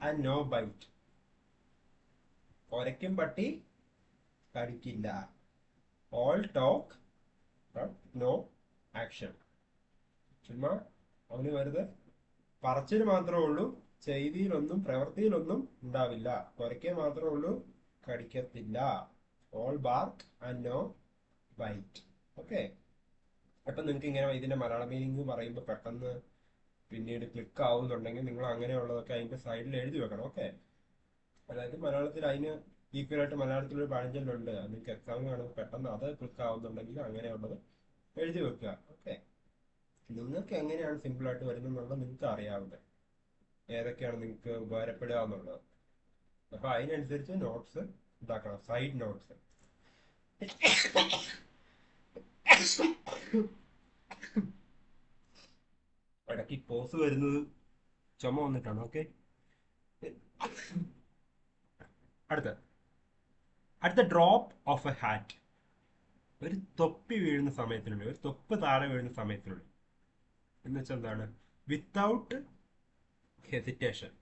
and no bite. ഒരയ്ക്കും പട്ടി കടിക്കില്ല. All talk but no action. ചുമ്മാ അവന് വെറുതെ പറച്ചിൽ മാത്രമേ ഉള്ളൂ, ചെയ്തിയിലൊന്നും പ്രവൃത്തിയിലൊന്നും ഉണ്ടാവില്ല. കുരയ്ക്കുക മാത്രമേ ഉള്ളൂ, കടിക്കത്തില്ല. All bark and no bite. Okay, അപ്പൊ നിങ്ങൾക്ക് ഇങ്ങനെ ഇതിന്റെ മലയാള മീനിങ് പറയുമ്പോൾ പെട്ടെന്ന് പിന്നീട് ക്ലിക്ക് ആവുന്നുണ്ടെങ്കിൽ നിങ്ങൾ അങ്ങനെയുള്ളതൊക്കെ അതിന്റെ സൈഡിൽ എഴുതി വെക്കണം. ഓക്കെ, അതായത് മലയാളത്തിൽ അതിന് ഈക്വൽ ആയിട്ട് മലയാളത്തിലൊരു പഴഞ്ചൊല്ലുണ്ട്, നിങ്ങൾക്ക് എക്സാമിന് കാണുമ്പോൾ പെട്ടെന്ന് അത് ക്ലിക്ക് ആവുന്നുണ്ടെങ്കിൽ അങ്ങനെയുള്ളത് എഴുതി വെക്കുക. ഓക്കെ, നിങ്ങൾക്ക് എങ്ങനെയാണ് സിമ്പിൾ ആയിട്ട് വരുന്നത് നിങ്ങൾക്ക് അറിയാവുന്നത്, ഏതൊക്കെയാണ് നിങ്ങൾക്ക് ഉപകാരപ്പെടുക എന്നുള്ളത്. അപ്പൊ അതിനനുസരിച്ച് നോട്ട്സ് ഉണ്ടാക്കണം, സൈഡ് നോട്ട്സ്. ഇടയ്ക്ക് പോസ് വരുന്നത് ചുമ വന്നിട്ടാണ്. ഓക്കെ, അടുത്ത ഡ്രോപ്പ് ഓഫ് എ ഹാറ്റ്. ഒരു തൊപ്പി വീഴുന്ന സമയത്തിനുള്ളിൽ, ഒരു തൊപ്പ് താഴെ വീഴുന്ന സമയത്തിനുള്ളിൽ എന്ന് വെച്ചാൽ എന്താണ്? Without hesitation.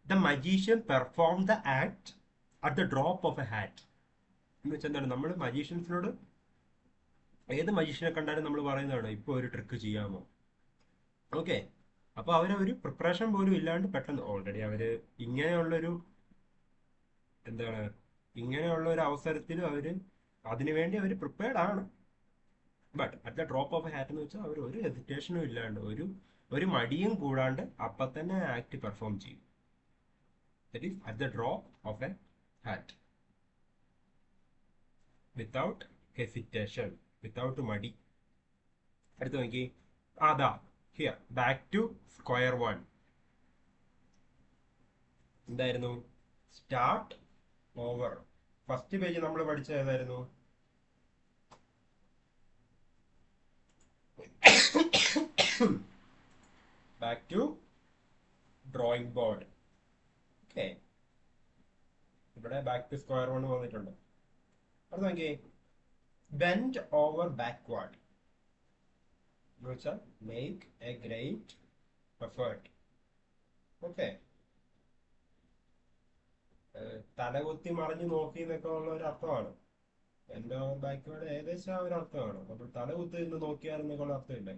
The magician perform the act at the drop of a hat എന്ന് വെച്ചാൽ എന്താണ്? നമ്മൾ മജീഷ്യൻസിനോട്, ഏത് മജീഷ്യനെ കണ്ടാലും നമ്മൾ പറയുന്നതാണ് ഇപ്പൊ ഒരു ട്രിക്ക് ചെയ്യാമോ. ഓക്കെ, അപ്പൊ അവരൊരു പ്രിപ്പറേഷൻ പോലും ഇല്ലാണ്ട് പെട്ടെന്ന്, ഓൾറെഡി അവര് ഇങ്ങനെയുള്ളൊരു എന്താണ്, ഇങ്ങനെയുള്ള ഒരു അവസരത്തിൽ അവര് അതിനുവേണ്ടി അവർ പ്രിപ്പയർഡ് ആണ്. But at the drop of a hat എന്ന് വെച്ചാൽ അവർ ഒരു ഹെസിറ്റേഷനും ഇല്ലാണ്ട്, ഒരു മടിയും കൂടാണ്ട് അപ്പൊ തന്നെ ആക്ട് പെർഫോം ചെയ്യും. That is at the drop of a hat, without hesitation, without മടി. അടുത്ത് നോക്കി, അതാ here back to square one. എന്തായിരുന്നു? Start over. ഫസ്റ്റ് പേജ് നമ്മൾ പഠിച്ച ഏതായിരുന്നു? Back to drawing board. Okay, ഇവിടെ ബാക്ക് ടു സ്ക്വയർ വൺ വന്നിട്ടുണ്ട്. അത് നോക്കിയേ, ബെൻഡ് ഓവർ ബാക്ക്വാർഡ് എന്ന് വെച്ചാൽ make a great effort. Okay, തലകുത്തി മറിഞ്ഞു നോക്കി എന്നൊക്കെ ഉള്ള ഒരു അർത്ഥമാണ്. ബെൻഡ് ഓവർ ബാക്ക്വാർഡ് ഏകദേശം ആ ഒരു അർത്ഥമാണ്. നമ്മൾ തലകുത്തി നിന്ന് നോക്കിയാലെന്നൊക്കെ ഉള്ള അർത്ഥമില്ല,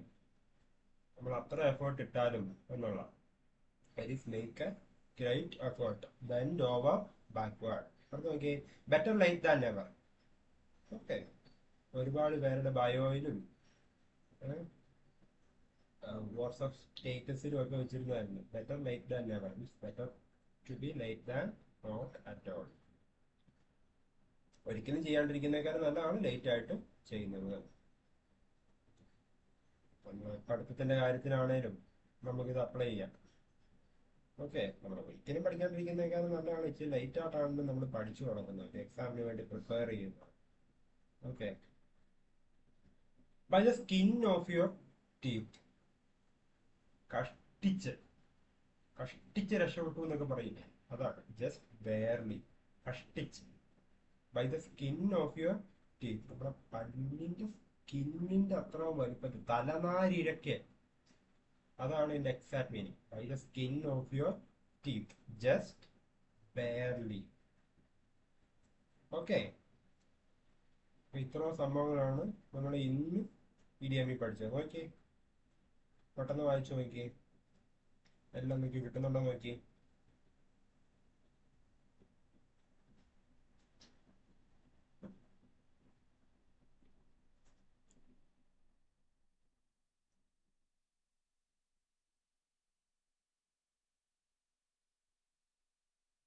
നമ്മൾ അത്ര എഫേർട്ട് ഇട്ടാലും എന്നുള്ള. That is make a great effort, bend over backward. അത് നോക്കിയേ, better late than never. Okay, ഒരുപാട് പേരുടെ ബയോയിലും വാട്സ്ആപ്പ് സ്റ്റേറ്റസിലും ഒക്കെ വെച്ചിരുന്നായിരുന്നു better late than never, means better to be late than not at all. ഒരിക്കലും ചെയ്യാണ്ടിരിക്കുന്നേക്കാളും നല്ലതാണ് ലേറ്റ് ആയിട്ട് ചെയ്യുന്നത്. പഠിത്തത്തിന്റെ കാര്യത്തിലാണേലും നമുക്കിത് അപ്ലൈ ചെയ്യാം. ഓക്കെ, നമ്മൾ ഒരിക്കലും പഠിക്കാണ്ടിരിക്കുന്നതിനേക്കാളും നല്ലതാണ് ഇച്ചിരി ലൈറ്റ് ആയിട്ടാണ് നമ്മൾ പഠിച്ചു തുടങ്ങുന്നത്, എക്സാമിന് വേണ്ടി പ്രിപ്പയർ ചെയ്യുന്നത്. Okay, by the skin of your teeth. കഷ്ടിച്ച് കഷ്ടിച്ച് രക്ഷപ്പെട്ടു എന്നൊക്കെ പറയില്ലേ, അതാണ് ജസ്റ്റ് ബെയർലി, കഷ്ടിച്ച്. By the skin of your teeth, നമ്മുടെ പല്ലിന്റെ സ്കിന്നിന്റെ അത്ര വലുപ്പത്തിൽ, തലനാരിഴയ്ക്ക്, അതാണ് ഇതിന്റെ exact meaning. By the skin of your teeth, just barely. Okay, ഇത്രയും സംഭവങ്ങളാണ് നമ്മൾ ഇന്ന് ഇഡിയമ്മി പഠിച്ചത്. നോക്കി, പെട്ടെന്ന് വായിച്ചു നോക്കി, എല്ലാം നോക്കി കിട്ടുന്നുണ്ടോ നോക്കി.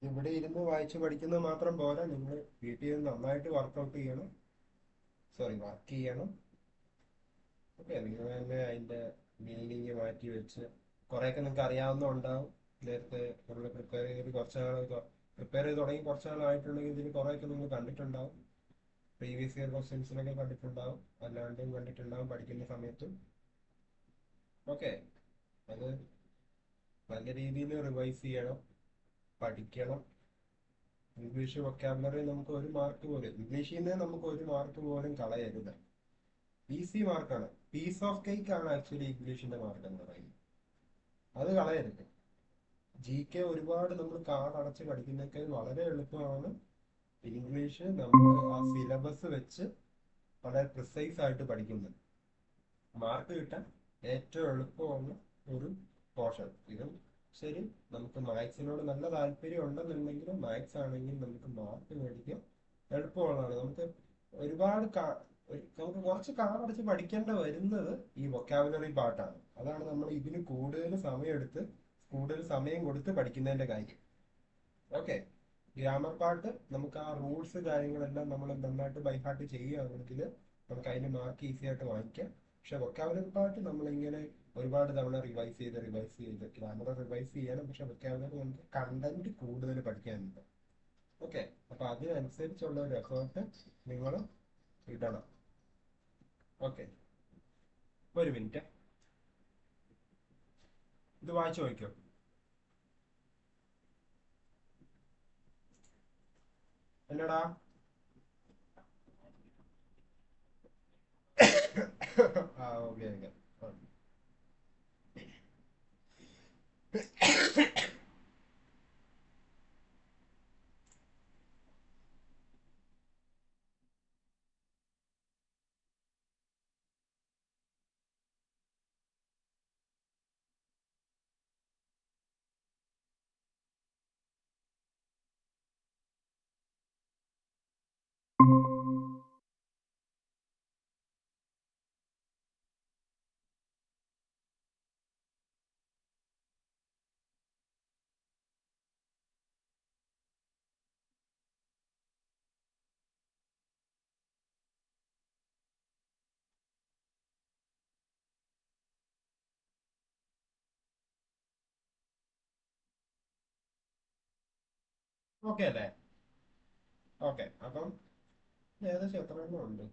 ഇവിടെ ഇരുന്ന് വായിച്ച് പഠിക്കുന്നത് മാത്രം പോരാ, നിങ്ങൾ വീട്ടിൽ നിന്ന് നന്നായിട്ട് വർക്കൗട്ട് ചെയ്യണം, വർക്ക് ചെയ്യണം. ഓക്കെ, നിങ്ങൾ തന്നെ അതിന്റെ മീനിങ് മാറ്റി വെച്ച് കുറേയൊക്കെ നിങ്ങൾക്ക് അറിയാവുന്നുണ്ടാവും. നേരത്തെ നമ്മൾ പ്രിപ്പയർ ചെയ്ത് തുടങ്ങി കുറച്ച് നാളായിട്ടുണ്ടെങ്കിൽ ഇതിന് കുറേയൊക്കെ നിങ്ങൾ കണ്ടിട്ടുണ്ടാവും. പ്രീവിയസ് ഇയർ ക്വസ്റ്റ്യൻസിലൊക്കെ കണ്ടിട്ടുണ്ടാവും, അല്ലാണ്ടും കണ്ടിട്ടുണ്ടാവും പഠിക്കുന്ന സമയത്തും. ഓക്കെ, അത് നല്ല രീതിയിൽ റിവൈസ് ചെയ്യണം, പഠിക്കണം. ഇംഗ്ലീഷ് വൊക്കാബുലറി നമുക്ക് ഒരു മാർക്ക് പോലും, ഇംഗ്ലീഷിൽ നിന്ന് നമുക്ക് ഒരു മാർക്ക് പോലും കളയരുത്. ഈസി മാർക്കാണ്, പീസ് ഓഫ് കേക്ക് ആണ് ആക്ച്വലി ഇംഗ്ലീഷിന്റെ മാർക്ക് എന്ന് പറയുന്നത്. അത് കളയരുത്. ജി കെ ഒരുപാട് നമ്മൾ കാടടച്ച് പഠിക്കുന്നതൊക്കെ വളരെ എളുപ്പമാണ്. ഇംഗ്ലീഷ് നമ്മൾ ആ സിലബസ് വെച്ച് വളരെ പ്രിസൈസ് ആയിട്ട് പഠിക്കുന്നത് മാർക്ക് കിട്ടാൻ ഏറ്റവും എളുപ്പമുള്ള ഒരു പോർഷൻ. ഇതും ശരി, നമുക്ക് മാത്സിനോട് നല്ല താല്പര്യം ഉണ്ടെന്നുണ്ടെങ്കിൽ മാത്സ് ആണെങ്കിൽ നമുക്ക് മാർക്ക് മേടിക്കാൻ എളുപ്പമുള്ളതാണ്. ഒരുപാട് നമുക്ക് കുറച്ച് കാടടച്ച് പഠിക്കേണ്ട വരുന്നത് ഈ വൊക്കാബുലറി പാർട്ടാണ്. അതാണ് നമ്മൾ ഇതിന് കൂടുതൽ സമയം കൊടുത്ത് പഠിക്കുന്നതിന്റെ കാര്യം. ഓക്കെ, ഗ്രാമർ പാർട്ട് നമുക്ക് ആ റൂൾസ് കാര്യങ്ങളെല്ലാം നമ്മൾ നന്നായിട്ട് ബൈഹാർട്ട് ചെയ്യുകയാണെങ്കിൽ നമുക്ക് അതിന് മാർക്ക് ഈസി ആയിട്ട് വാങ്ങിക്കാം. പക്ഷെ വൊക്കാബുലറി പാർട്ട് നമ്മളിങ്ങനെ ഒരുപാട് തവണ റിവൈസ് ചെയ്ത് ഗ്രാമർ റിവൈസ് ചെയ്യണം. പക്ഷെ വൊക്കാബുലറി നമുക്ക് കണ്ടന്റ് കൂടുതൽ പഠിക്കാനുണ്ട്. ഓക്കെ, അപ്പൊ അതിനനുസരിച്ചുള്ള ഒരു എഫേർട്ട് നിങ്ങൾ ഇടണം. ഓക്കെ, ഒരു മിനിറ്റ്, ഇത് വായിച്ചു നോക്കിയോ. എന്നടാ ആ, ഓക്കെ ഓക്കെ. ഓക്കെ അല്ലേ? ഓക്കെ, അപ്പം ഏകദേശം എത്ര എണ്ണം ഉണ്ട്?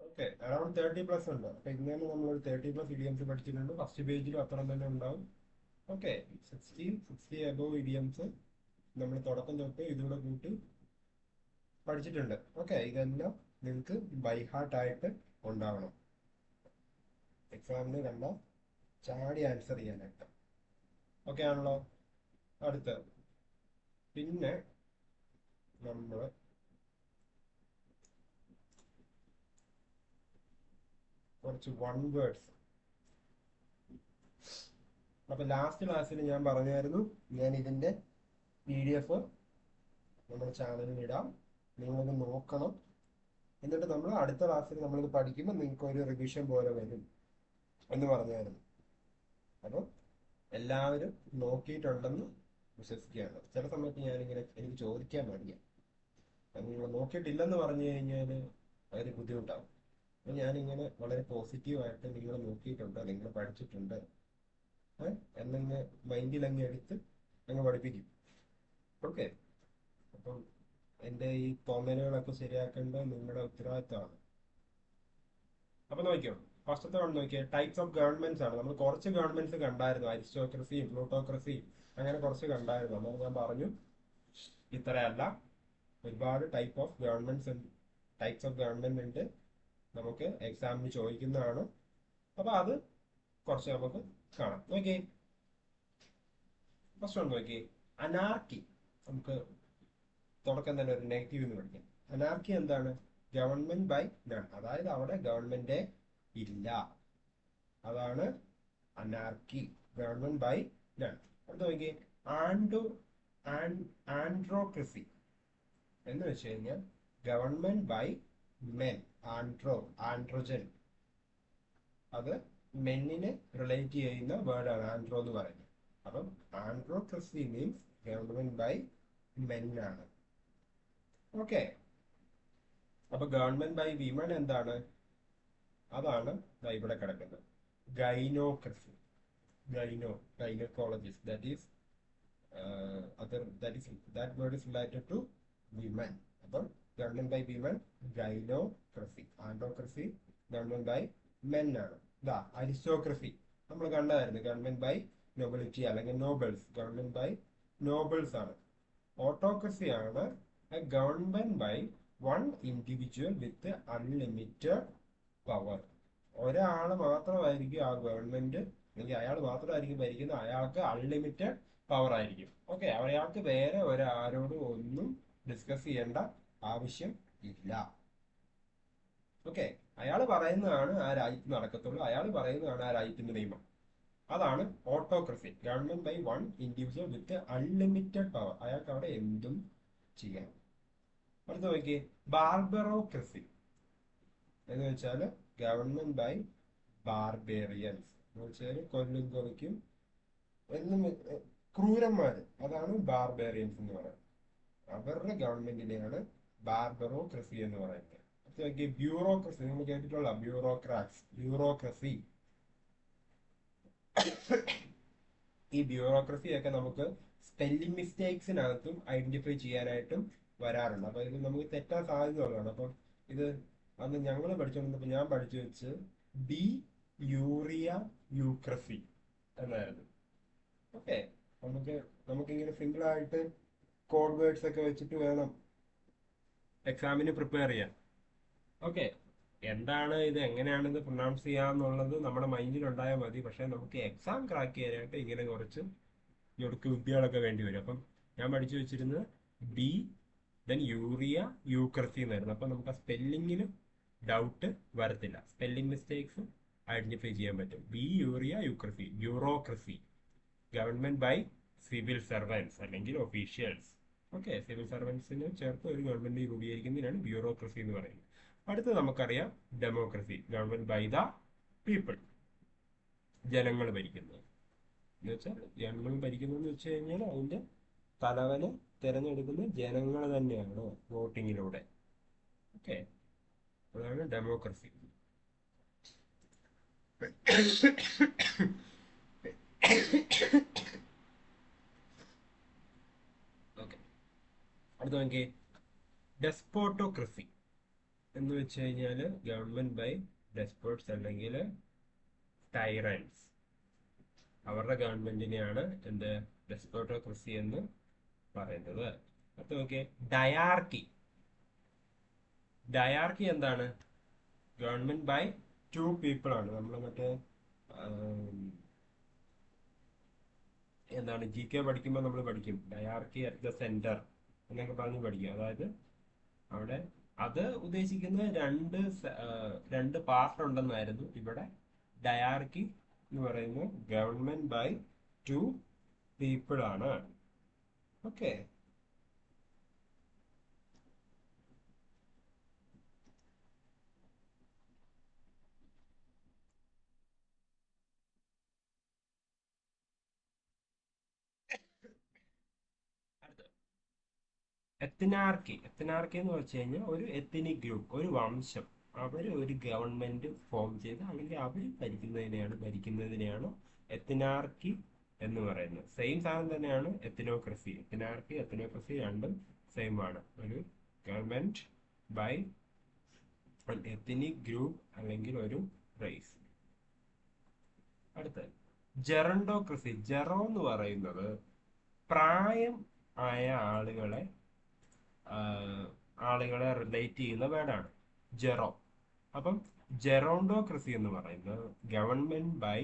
ഓക്കെ, അറൌണ്ട് 30+ ഉണ്ട്. അപ്പൊ ഇന്ന് തന്നെ നമ്മളൊരു 30+ ഇഡിയംസ് പഠിച്ചിട്ടുണ്ട്. ഫസ്റ്റ് പേജിലും അത്ര തന്നെ ഉണ്ടാവും. ഓക്കെ, 60 അബോവ് ഇഡിയംസ് നമ്മൾ തുടക്കം തൊട്ട് ഇതിലൂടെ കൂട്ടി പഠിച്ചിട്ടുണ്ട്. ഓക്കെ, ഇതെല്ലാം നിങ്ങൾക്ക് ബൈഹാർട്ടായിട്ട് ഉണ്ടാവണം, എക്സാമിന് കണ്ട ചാടി ആൻസർ ചെയ്യാനായിട്ട്. ഓക്കെ ആണല്ലോ? അടുത്ത, പിന്നെ നമ്മൾ കുറച്ച് വൺ വേർഡ്സ്. അപ്പൊ ലാസ്റ്റ് ക്ലാസ്സിൽ ഞാൻ പറഞ്ഞായിരുന്നു, ഞാൻ ഇതിന്റെ PDF നമ്മുടെ ചാനലിൽ ഇടാം, നിങ്ങളത് നോക്കണം. എന്നിട്ട് നമ്മൾ അടുത്ത ക്ലാസ്സിൽ നമ്മളിത് പഠിക്കുമ്പോൾ നിങ്ങൾക്ക് ഒരു റിവിഷൻ പോലെ വരും എന്ന് പറഞ്ഞായിരുന്നു. അപ്പം എല്ലാവരും നോക്കിയിട്ടുണ്ടെന്ന് വിശ്വസിക്കുകയാണ്. ചില സമയത്ത് ഞാനിങ്ങനെ എനിക്ക് ചോദിക്കാൻ മടിയ, നിങ്ങൾ നോക്കിയിട്ടില്ലെന്ന് പറഞ്ഞു കഴിഞ്ഞാൽ അതൊരു ബുദ്ധിമുട്ടാവും. അപ്പം ഞാനിങ്ങനെ വളരെ പോസിറ്റീവായിട്ട് നിങ്ങൾ നോക്കിയിട്ടുണ്ട്, നിങ്ങൾ പഠിച്ചിട്ടുണ്ട് എന്നങ്ങ് മൈൻഡിൽ അങ്ങ് എടുത്ത് അങ്ങ് പഠിപ്പിക്കും. ഓക്കെ, അപ്പം എൻ്റെ ഈ തോന്നലുകളൊക്കെ ശരിയാക്കേണ്ടത് നിങ്ങളുടെ ഉത്തരവാദിത്തമാണ്. അപ്പൊ നോക്കിയോ, ഫസ്റ്റത്തെ വൺ നോക്കിയാൽ ടൈപ്സ് ഓഫ് ഗവൺമെന്റ്സ് ആണ്. നമ്മൾ കുറച്ച് ഗവൺമെന്റ്സ് കണ്ടായിരുന്നു, അരിസ്റ്റോക്രസിയും പ്ലൂട്ടോക്രസിയും അങ്ങനെ കുറച്ച് കണ്ടായിരുന്നു. എന്നാൽ ഞാൻ പറഞ്ഞു ഇത്രയല്ല, ഒരുപാട് ടൈപ്സ് ഓഫ് ഗവൺമെന്റ് ഉണ്ട്, നമുക്ക് എക്സാമിന് ചോദിക്കുന്നതാണ്. അപ്പൊ അത് കുറച്ച് നമുക്ക് കാണാം. നോക്കിയേ, ഫസ്റ്റ് ഒന്ന് നോക്കിയേ, അനാർക്കി. നമുക്ക് തുടക്കം തന്നെ ഒരു നെഗറ്റീവ് എന്ന് പഠിക്കാം. അനാർക്കി എന്താണ്? ഗവൺമെന്റ് ബൈ നൺ, അതായത് അവിടെ ഗവൺമെന്റ് ഇല്ല, അതാണ് അനാർക്കി. Government by none. അടുത്ത നോക്കിയേ, ആൻഡോ ആൻഡ്രോക്രസി എന്ന് വെച്ച് കഴിഞ്ഞാൽ ഗവൺമെന്റ് ബൈ മെൻ. ആൻഡ്രോജൻ, അത് മെന്നിനെ റിലേറ്റ് ചെയ്യുന്ന വേർഡാണ് ആൻഡ്രോ എന്ന് പറയുന്നത്. അപ്പം androcracy means government by men ആണ്. ഓക്കെ, അപ്പൊ ഗവൺമെന്റ് ബൈ വിമൺ എന്താണ്? അതാണ് ഇവിടെ കിടക്കുന്നത്, gynocracy. Gynaecologist, that word is related to women. അപ്പം government by women, gynocracy. Androcracy government by men ആണ്. ഇതാ അരിസ്റ്റോക്രസി നമ്മൾ കണ്ടായിരുന്നു, ഗവൺമെന്റ് ബൈ നൊബിലിറ്റി അല്ലെങ്കിൽ നോബിൾസ്, ഗവൺമെന്റ് ബൈ നോബിൾസ് ആണ്. ഓട്ടോക്രസി ആണ് government by one individual with unlimited power. ഒരാൾ മാത്രമായിരിക്കും ആ ഗവൺമെന്റ്, അല്ലെങ്കിൽ അയാൾ മാത്രമായിരിക്കും ഭരിക്കുന്നത്, അയാൾക്ക് അൺലിമിറ്റഡ് പവർ ആയിരിക്കും. ഓക്കെ, അയാൾക്ക് വേറെ ഒരാളോടും ഒന്നും ഡിസ്കസ് ചെയ്യേണ്ട ആവശ്യം ഇല്ല. ഓക്കെ, അയാൾ പറയുന്നതാണ് ആ രാജ്യത്ത് നടക്കത്തുള്ളൂ, അയാൾ പറയുന്നതാണ് ആ രാജ്യത്തിന്റെ നിയമം. അതാണ് autocracy, government by one individual with unlimited power. അയാൾക്ക് അവിടെ എന്തും ചെയ്യാം. അടുത്ത് നോക്കിയേ, ബാർബറോക്രസി എന്ന് വെച്ചാൽ ഗവൺമെന്റ് ബൈ ബാർബേറിയൻസ് എന്ന് വെച്ചാൽ കൊല്ലും കൊലയ്ക്കും എന്നും ക്രൂരന്മാര്, അതാണ് ബാർബേറിയൻസ് എന്ന് പറയുന്നത്. അവരുടെ ഗവൺമെന്റിനെയാണ് ബാർബറോക്രസി എന്ന് പറയുന്നത്. അടുത്ത് നോക്കിയേ, ബ്യൂറോക്രസി. നിങ്ങൾ കേട്ടിട്ടുള്ള ബ്യൂറോക്രസി. ഈ ബ്യൂറോക്രസി ഒക്കെ നമുക്ക് സ്പെല്ലിംഗ് മിസ്റ്റേക്സിനകത്തും ഐഡന്റിഫൈ ചെയ്യാനായിട്ടും വരാറുണ്ട്. അപ്പൊ ഇത് നമുക്ക് തെറ്റാൻ സാധ്യതയുള്ളതാണ്. അപ്പം ഇത് അന്ന് ഞങ്ങൾ പഠിച്ചുകൊണ്ടിരുന്നപ്പോൾ ഞാൻ പഠിച്ചു വെച്ച് ബി യൂറിയ യൂക്രസി എന്നായിരുന്നു. ഓക്കെ, നമുക്കിങ്ങനെ സിമ്പിൾ ആയിട്ട് കോഡ് വേർഡ്സ് ഒക്കെ വെച്ചിട്ട് വേണം എക്സാമിന് പ്രിപ്പയർ ചെയ്യാൻ. ഓക്കെ, എന്താണ് ഇത്, എങ്ങനെയാണ് ഇത് പ്രൊനൗൺസ് ചെയ്യാന്നുള്ളത് നമ്മുടെ മൈൻഡിൽ ഉണ്ടായാൽ മതി. പക്ഷെ നമുക്ക് എക്സാം ക്രാക്ക് ചെയ്യാനായിട്ട് ഇങ്ങനെ കുറച്ച് ഒടുക്ക് വിദ്യകളൊക്കെ വേണ്ടി വരും. അപ്പം ഞാൻ പഠിച്ചു വെച്ചിരുന്നത് ബി ദെൻ യൂറിയ യൂക്രസി എന്നായിരുന്നു. അപ്പം നമുക്ക് ആ സ്പെല്ലിങ്ങിന് ഡൗട്ട് വരത്തില്ല, സ്പെല്ലിംഗ് മിസ്റ്റേക്സ് ഐഡന്റിഫൈ ചെയ്യാൻ പറ്റും. Bureaucracy. Bureaucracy government by civil servants അല്ലെങ്കിൽ ഒഫീഷ്യൽസ്. ഓക്കെ, സിവിൽ സർവൻസിന് ചേർത്ത് ഒരു ഗവൺമെന്റ് രൂപീകരിക്കുന്നതിനാണ് ബ്യൂറോക്രസി എന്ന് പറയുന്നത്. അടുത്ത് നമുക്കറിയാം democracy, government by the people, ജനങ്ങൾ ഭരിക്കുന്നത്. എന്ന് വെച്ചാൽ ജനങ്ങൾ ഭരിക്കുന്നതെന്ന് വെച്ച് കഴിഞ്ഞാൽ അതിന്റെ തലവനെ തിരഞ്ഞെടുക്കുന്ന ജനങ്ങൾ തന്നെയാണ് വോട്ടിങ്ങിലൂടെ. ഓക്കെ, അതാണ് ഡെമോക്രസി. ഓക്കെ, അടുത്ത നോക്കി, ഡെസ്പോട്ടോക്രസി എന്ന് വെച്ച് കഴിഞ്ഞാൽ ഗവൺമെന്റ് ബൈ ഡെസ്പോട്സ് അല്ലെങ്കിൽ ടൈറൻസ്. അവരുടെ ഗവൺമെന്റിനെയാണ് എന്ത് ഡെസ്പോട്ടോക്രസി എന്ന് പറയുന്നത്. അടുത്ത നോക്കിയേ, ഡയാർക്കി. ഡയാർക്കി എന്താണ്? ഗവൺമെന്റ് ബൈ ടു പീപ്പിൾ ആണ്. നമ്മൾ മറ്റേ എന്താണ് GK പഠിക്കുമ്പോൾ നമ്മൾ പഠിക്കും ഡയാർക്കി അറ്റ് ദ സെന്റർ എന്നൊക്കെ പറഞ്ഞ് പഠിക്കും. അതായത് അവിടെ അത് ഉദ്ദേശിക്കുന്നത് രണ്ട് പാർട്ട് ഉണ്ടെന്നായിരുന്നു. ഇവിടെ ഡയാർക്കി എന്ന് പറയുന്നത് ഗവൺമെന്റ് ബൈ ടു പീപ്പിൾ ആണ്. ഓക്കെ, എത്തനാർക്കി എന്ന് വെച്ച് കഴിഞ്ഞാൽ ഒരു എത്തനിക് ഗ്രൂപ്പ്, ഒരു വംശം, അവർ ഒരു ഗവൺമെന്റ് ഫോം ചെയ്ത് അല്ലെങ്കിൽ അവർ ഭരിക്കുന്നതിനെയാണ് എത്തനാർക്കി എന്ന് പറയുന്നത്. സെയിം സാധനം തന്നെയാണ് എത്തനോക്രസി. എത്തനോക്രസി രണ്ടും സെയിം ആണ്. ഒരു ഗവൺമെന്റ് ബൈ എത്തനിക് ഗ്രൂപ്പ് അല്ലെങ്കിൽ ഒരു റേസ്. അടുത്ത ജെറണ്ടോക്രസി. ജെറോ എന്ന് പറയുന്നത് പ്രായം ആയ ആളുകളെ റിലേറ്റ് ചെയ്യുന്ന വേർഡാണ് ജെറോ. അപ്പം ജെറോണ്ടോക്രസി എന്ന് പറയുന്നത് ഗവൺമെന്റ് ബൈ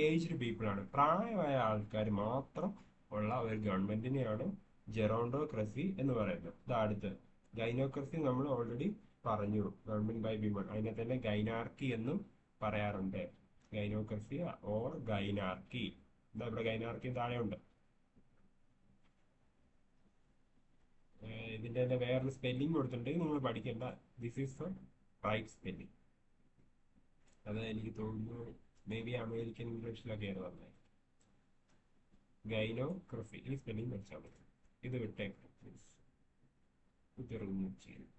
ഏജ്ഡ് പീപ്പിൾ ആണ്. പ്രായമായ ആൾക്കാർ മാത്രം ഉള്ള ഒരു ഗവൺമെന്റിനെയാണ് ജെറോണ്ടോക്രസി എന്ന് പറയുന്നത്. ഇത് അടുത്ത് ഗൈനോക്രസി നമ്മൾ ഓൾറെഡി പറഞ്ഞു, ഗവൺമെന്റ് ബൈ വിമൺ. അതിനെ തന്നെ ഗൈനാർക്കി എന്നും പറയാറുണ്ട്. ഗൈനോക്രസി ഓർ ഗൈനാർക്കി. എന്താ ഇവിടെ ഗൈനാർക്കി താഴെയുണ്ട്. ഇതിന്റെ തന്നെ വേറൊരു സ്പെല്ലിംഗ് കൊടുത്തിട്ടുണ്ടെങ്കിൽ നിങ്ങൾ പഠിക്കേണ്ട. This is the right spelling. അത് എനിക്ക് തോന്നുന്നു മേ ബി അമേരിക്കൻ ഇംഗ്ലീഷിലൊക്കെയാണ് പറഞ്ഞത്. ഗൈനോക്രസി ഈ സ്പെല്ലിംഗ് പഠിച്ചാൽ മതി. ഇത് വിട്ടേക്ക് പ്ലീസ്. ഇത് റിമൂവ് ചെയ്യും.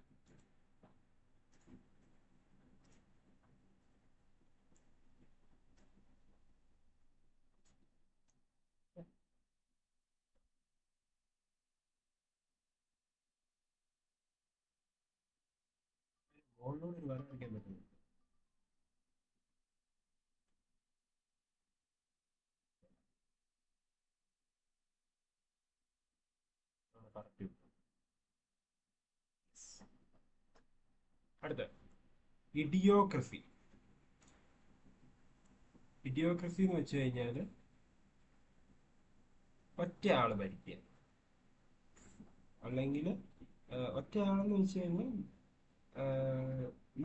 ഓൾറെഡി ഒരു വര വയ്ക്കാൻ പറ്റുന്നു. കറക്റ്റ്. അടുത്ത ഇഡിയോക്രസി. ഇഡിയോക്രസി എന്ന് വെച്ച് കഴിഞ്ഞാൽ ഒറ്റ ആള് ഭരിക്കുക, അല്ലെങ്കിൽ ഒറ്റ ആളെന്ന് വെച്ച് കഴിഞ്ഞാൽ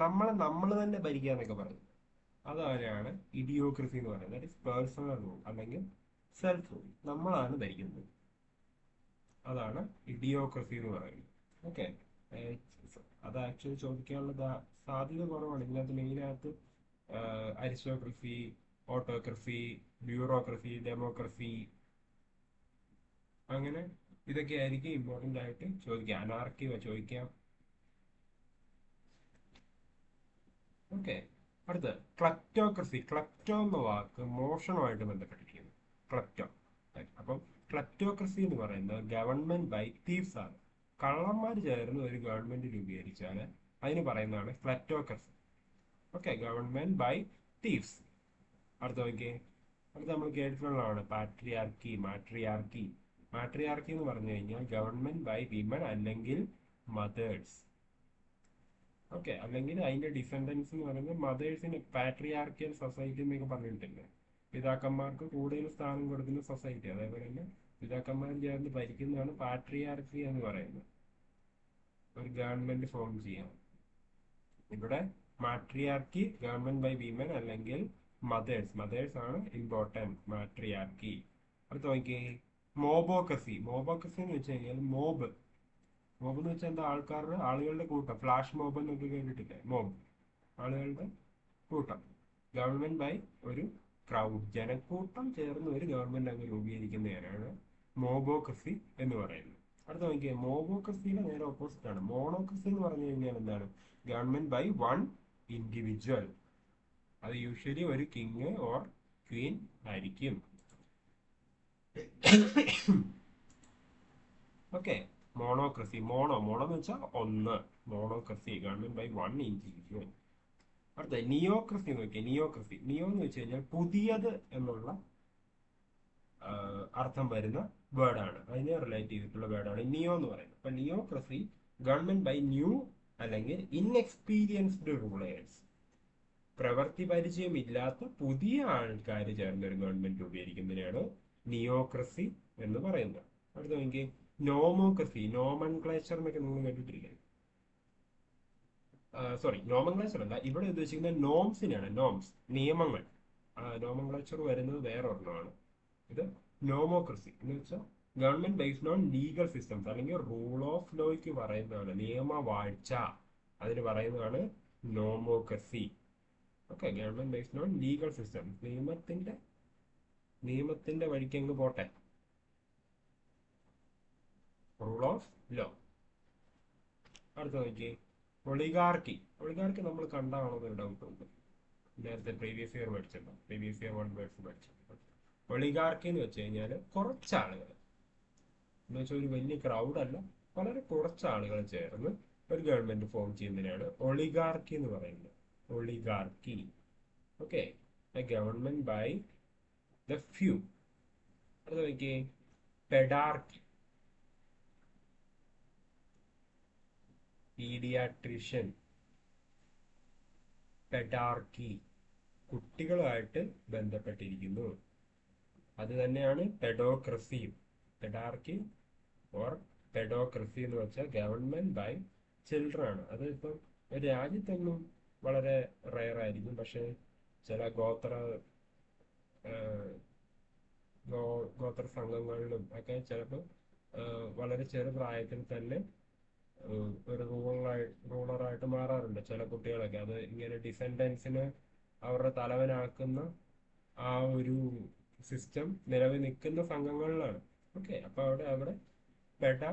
നമ്മൾ തന്നെ ഭരിക്കുക എന്നൊക്കെ പറയുന്നത്. അതാണ് ഇഡിയോക്രസി എന്ന് പറയുന്നത്. ദാറ്റ് ഇസ് പേഴ്സണൽ റൂൾ അല്ലെങ്കിൽ സെൽഫ് റൂൾ. നമ്മളാണ് ഭരിക്കുന്നത്. അതാണ് ഇഡിയോക്രസി എന്ന് പറയുന്നത്. ഓക്കെ. അത് ആക്ച്വലി ചോദിക്കാനുള്ള സാധ്യത കുറവാണ്. ഇതിനകത്ത് മെയിനായിട്ട് അരിസ്റ്റോക്രസി, ഓട്ടോക്രസി, ബ്യൂറോക്രസി, ഡെമോക്രസി, അങ്ങനെ ഇതൊക്കെ ആയിരിക്കും ഇമ്പോർട്ടൻ്റ് ആയിട്ട് ചോദിക്കാം. അനാർക്കി ചോദിക്കാം. ഓക്കെ. അടുത്ത് ക്ലപ്റ്റോക്രസി. ക്ലപ്റ്റോ എന്ന വാക്ക് മോഷണമായിട്ട് ബന്ധപ്പെട്ടിരിക്കുന്നു. ക്ലപ്റ്റോ. അപ്പം ക്ലപ്റ്റോക്രസി എന്ന് പറയുന്നത് ഗവൺമെന്റ് ബൈ തീവ്സ് ആണ്. കള്ളന്മാർ ചേർന്ന് ഒരു ഗവൺമെന്റ് രൂപീകരിച്ചാൽ അതിന് പറയുന്നതാണ് kleptocracy. Okay. Government by thieves. അടുത്ത നോക്കിയേ. അടുത്ത നമ്മൾ കേട്ടിട്ടുള്ളതാണ് പാട്രിയാർക്കി, മാട്രിയാർക്കി. മാട്രിയാർക്കി എന്ന് പറഞ്ഞു കഴിഞ്ഞാൽ ഗവൺമെന്റ് ബൈ വിമൻ അല്ലെങ്കിൽ മദേഴ്സ്. ഓക്കെ. അല്ലെങ്കിൽ അതിന്റെ ഡിസെൻഡൻസ് എന്ന് പറയുന്നത് മദേഴ്സിന് പാട്രിയാർക്കിയൽ സൊസൈറ്റി എന്നൊക്കെ പറഞ്ഞിട്ടുണ്ട്. പിതാക്കന്മാർക്ക് കൂടുതൽ സ്ഥാനം കൊടുക്കുന്ന സൊസൈറ്റി. അതേപോലെ തന്നെ പിതാക്കന്മാർ ചേർന്ന് ഭരിക്കുന്നതാണ് പാട്രിയാർക്കി എന്ന് പറയുന്നത്. ഒരു ഗവൺമെന്റ് ഫോം ചെയ്യാം. ഇവിടെ മാട്രിയാർക്കി ഗവൺമെന്റ് ബൈ വിമൻ അല്ലെങ്കിൽ മദേഴ്സ് ആണ് ഇമ്പോർട്ടൻറ്റ്. മാട്രിയാർക്കി. അടുത്ത് നോക്കിയേ. മോബോക്രസി. മോബോക്രസി എന്ന് വെച്ച് കഴിഞ്ഞാൽ മോബ് എന്ന് വെച്ചാൽ എന്താ? ആളുകളുടെ കൂട്ടം. ഫ്ലാഷ് മോബ് എന്നൊക്കെ കേട്ടിട്ടില്ലേ? മോബ് ആളുകളുടെ കൂട്ടം. ഗവൺമെന്റ് ബൈ ഒരു ക്രൗഡ്, ജനക്കൂട്ടം ചേർന്ന് ഒരു ഗവൺമെന്റ് അങ്ങ് രൂപീകരിക്കുന്നതിനാണ് മോബോക്രസി എന്ന് പറയുന്നത്. അടുത്ത നോക്കിയാൽ മോബോക്രസിയുടെ നേരെ ഓപ്പോസിറ്റ് ആണ് മോണോക്രസി എന്ന് പറഞ്ഞു കഴിഞ്ഞാൽ എന്താണ്? Government by one individual. അത് യൂഷ്വലി ഒരു കിങ് ഓർ ക്വീൻ ആയിരിക്കും. ഓക്കെ. മോണോക്രസി. മോണോ എന്ന് വെച്ചാൽ ഒന്ന്. Monocracy government by one individual. അടുത്ത നിയോക്രസി നോക്കിയാൽ. നിയോ എന്ന് വെച്ച് കഴിഞ്ഞാൽ പുതിയത് എന്നുള്ള അർത്ഥം വരുന്ന വേർഡാണ്. അതിനെ റിലേറ്റ് ചെയ്തിട്ടുള്ള വേർഡാണ് നിയോ എന്ന് പറയുന്നത്. അപ്പൊ നിയോക്രസി ഗവൺമെന്റ് ബൈ ന്യൂ അല്ലെങ്കിൽ ഇൻഎക്സ്പീരിയൻസ്ഡ് റൂളേഴ്സ്. പ്രവൃത്തി പരിചയമില്ലാത്ത പുതിയ ആൾക്കാർ ചേർന്ന ഒരു ഗവൺമെന്റ് രൂപീകരിക്കുന്നതിനാണ് നിയോക്രസി എന്ന് പറയുന്നത്. അടുത്ത നോക്കി നോമോക്രസി. നോമൻക്ലേച്ചർ എന്നൊക്കെ നിങ്ങൾ കേട്ടിട്ടില്ലേ? സോറി, നോമൻക്ലേച്ചർ അല്ല. ഇവിടെ ഉദ്ദേശിക്കുന്നത് നോംസിനാണ്. നോംസ്, നിയമങ്ങൾ. നോമൻക്ലേച്ചർ വരുന്നത് വേറെ ഒരെണ്ണമാണ്. ഇത് നോമോക്രസി എന്ന് വെച്ചാൽ government based on legal systems അല്ലെങ്കിൽ റൂൾ ഓഫ് ലോയ്ക്ക് പറയുന്നതാണ്. നിയമവാഴ്ച, അതിന് പറയുന്നതാണ് nomocracy. Okay. Government based on legal system. നിയമത്തിന്റെ വഴിക്ക് അങ്ങ് പോട്ടെ. Rule of law. അടുത്ത നോക്കി ഒളിഗാർക്കി. ഒളിഗാർക്കി നമ്മൾ കണ്ടാണെന്നൊരു ഡൗട്ട് ഉണ്ട്. നേരത്തെ പ്രീവിയസ് ഇയർ പഠിച്ചിട്ടുണ്ടോ? പ്രീവിയസ് ഇയർ 1 വേർഡ്സ് പഠിച്ചിട്ടുണ്ട്. ഒളിഗാർക്കി എന്ന് വെച്ച് കഴിഞ്ഞാൽ കുറച്ച് ആളുകൾ എന്ന് വെച്ചാൽ ഒരു വലിയ ക്രൗഡ് അല്ല, വളരെ കുറച്ച് ആളുകൾ ചേർന്ന് ഒരു ഗവൺമെന്റ് ഫോം ചെയ്യുന്നതിനാണ് ഒളിഗാർക്കി എന്ന് പറയുന്നത്. Oligarchy. Okay, a government by the few. അത് നോക്കിയേ പെഡാർക്കി. പീഡിയാട്രിഷ്യൻ. പെഡാർക്കി കുട്ടികളുമായിട്ട് ബന്ധപ്പെട്ടിരിക്കുന്നു. അത് തന്നെയാണ് പെഡോക്രസിയും. പെഡാർക്കി ഓർ പെഡോക്രസി എന്ന് വെച്ചാൽ ഗവൺമെന്റ് ബൈ ചിൽഡ്രൻ ആണ്. അത് ഇപ്പം ഒരു രാജ്യത്തൊന്നും വളരെ റയർ ആയിരിക്കും, പക്ഷെ ചില ഗോത്ര സംഘങ്ങളിലും ഒക്കെ ചിലപ്പോൾ വളരെ ചെറുപ്രായത്തിൽ തന്നെ ഒരു റൂളറായിട്ട് മാറാറുണ്ട് ചില കുട്ടികളൊക്കെ. അത് ഇങ്ങനെ ഡിസെൻഡൻസിന് അവരുടെ തലവനാക്കുന്ന ആ ഒരു സിസ്റ്റം നിലവിൽ നിൽക്കുന്ന സംഘങ്ങളിലാണ്. ഓക്കെ, അപ്പൊ അവിടെ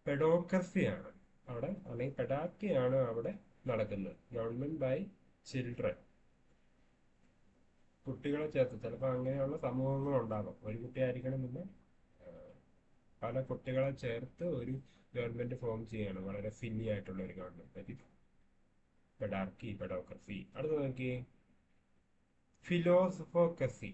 പെഡോക്രസിയാണ് അവിടെ, അല്ലെങ്കിൽ പെഡാർക്കിയാണ് അവിടെ നടക്കുന്നത്. Government by children. കുട്ടികളെ ചേർത്ത് ചിലപ്പോൾ അങ്ങനെയുള്ള സമൂഹങ്ങൾ ഉണ്ടാകും. ഒരു കുട്ടി ആയിരിക്കണമെന്നില്ല, പല കുട്ടികളെ ചേർത്ത് ഒരു ഗവൺമെന്റ് ഫോം ചെയ്യാണ്. വളരെ സില്ലി ആയിട്ടുള്ള ഒരു ഗവൺമെന്റ്. പെഡാർക്കി, പെഡോക്രസി. അടുത്ത നോക്കി ഫിലോസഫോക്രസി.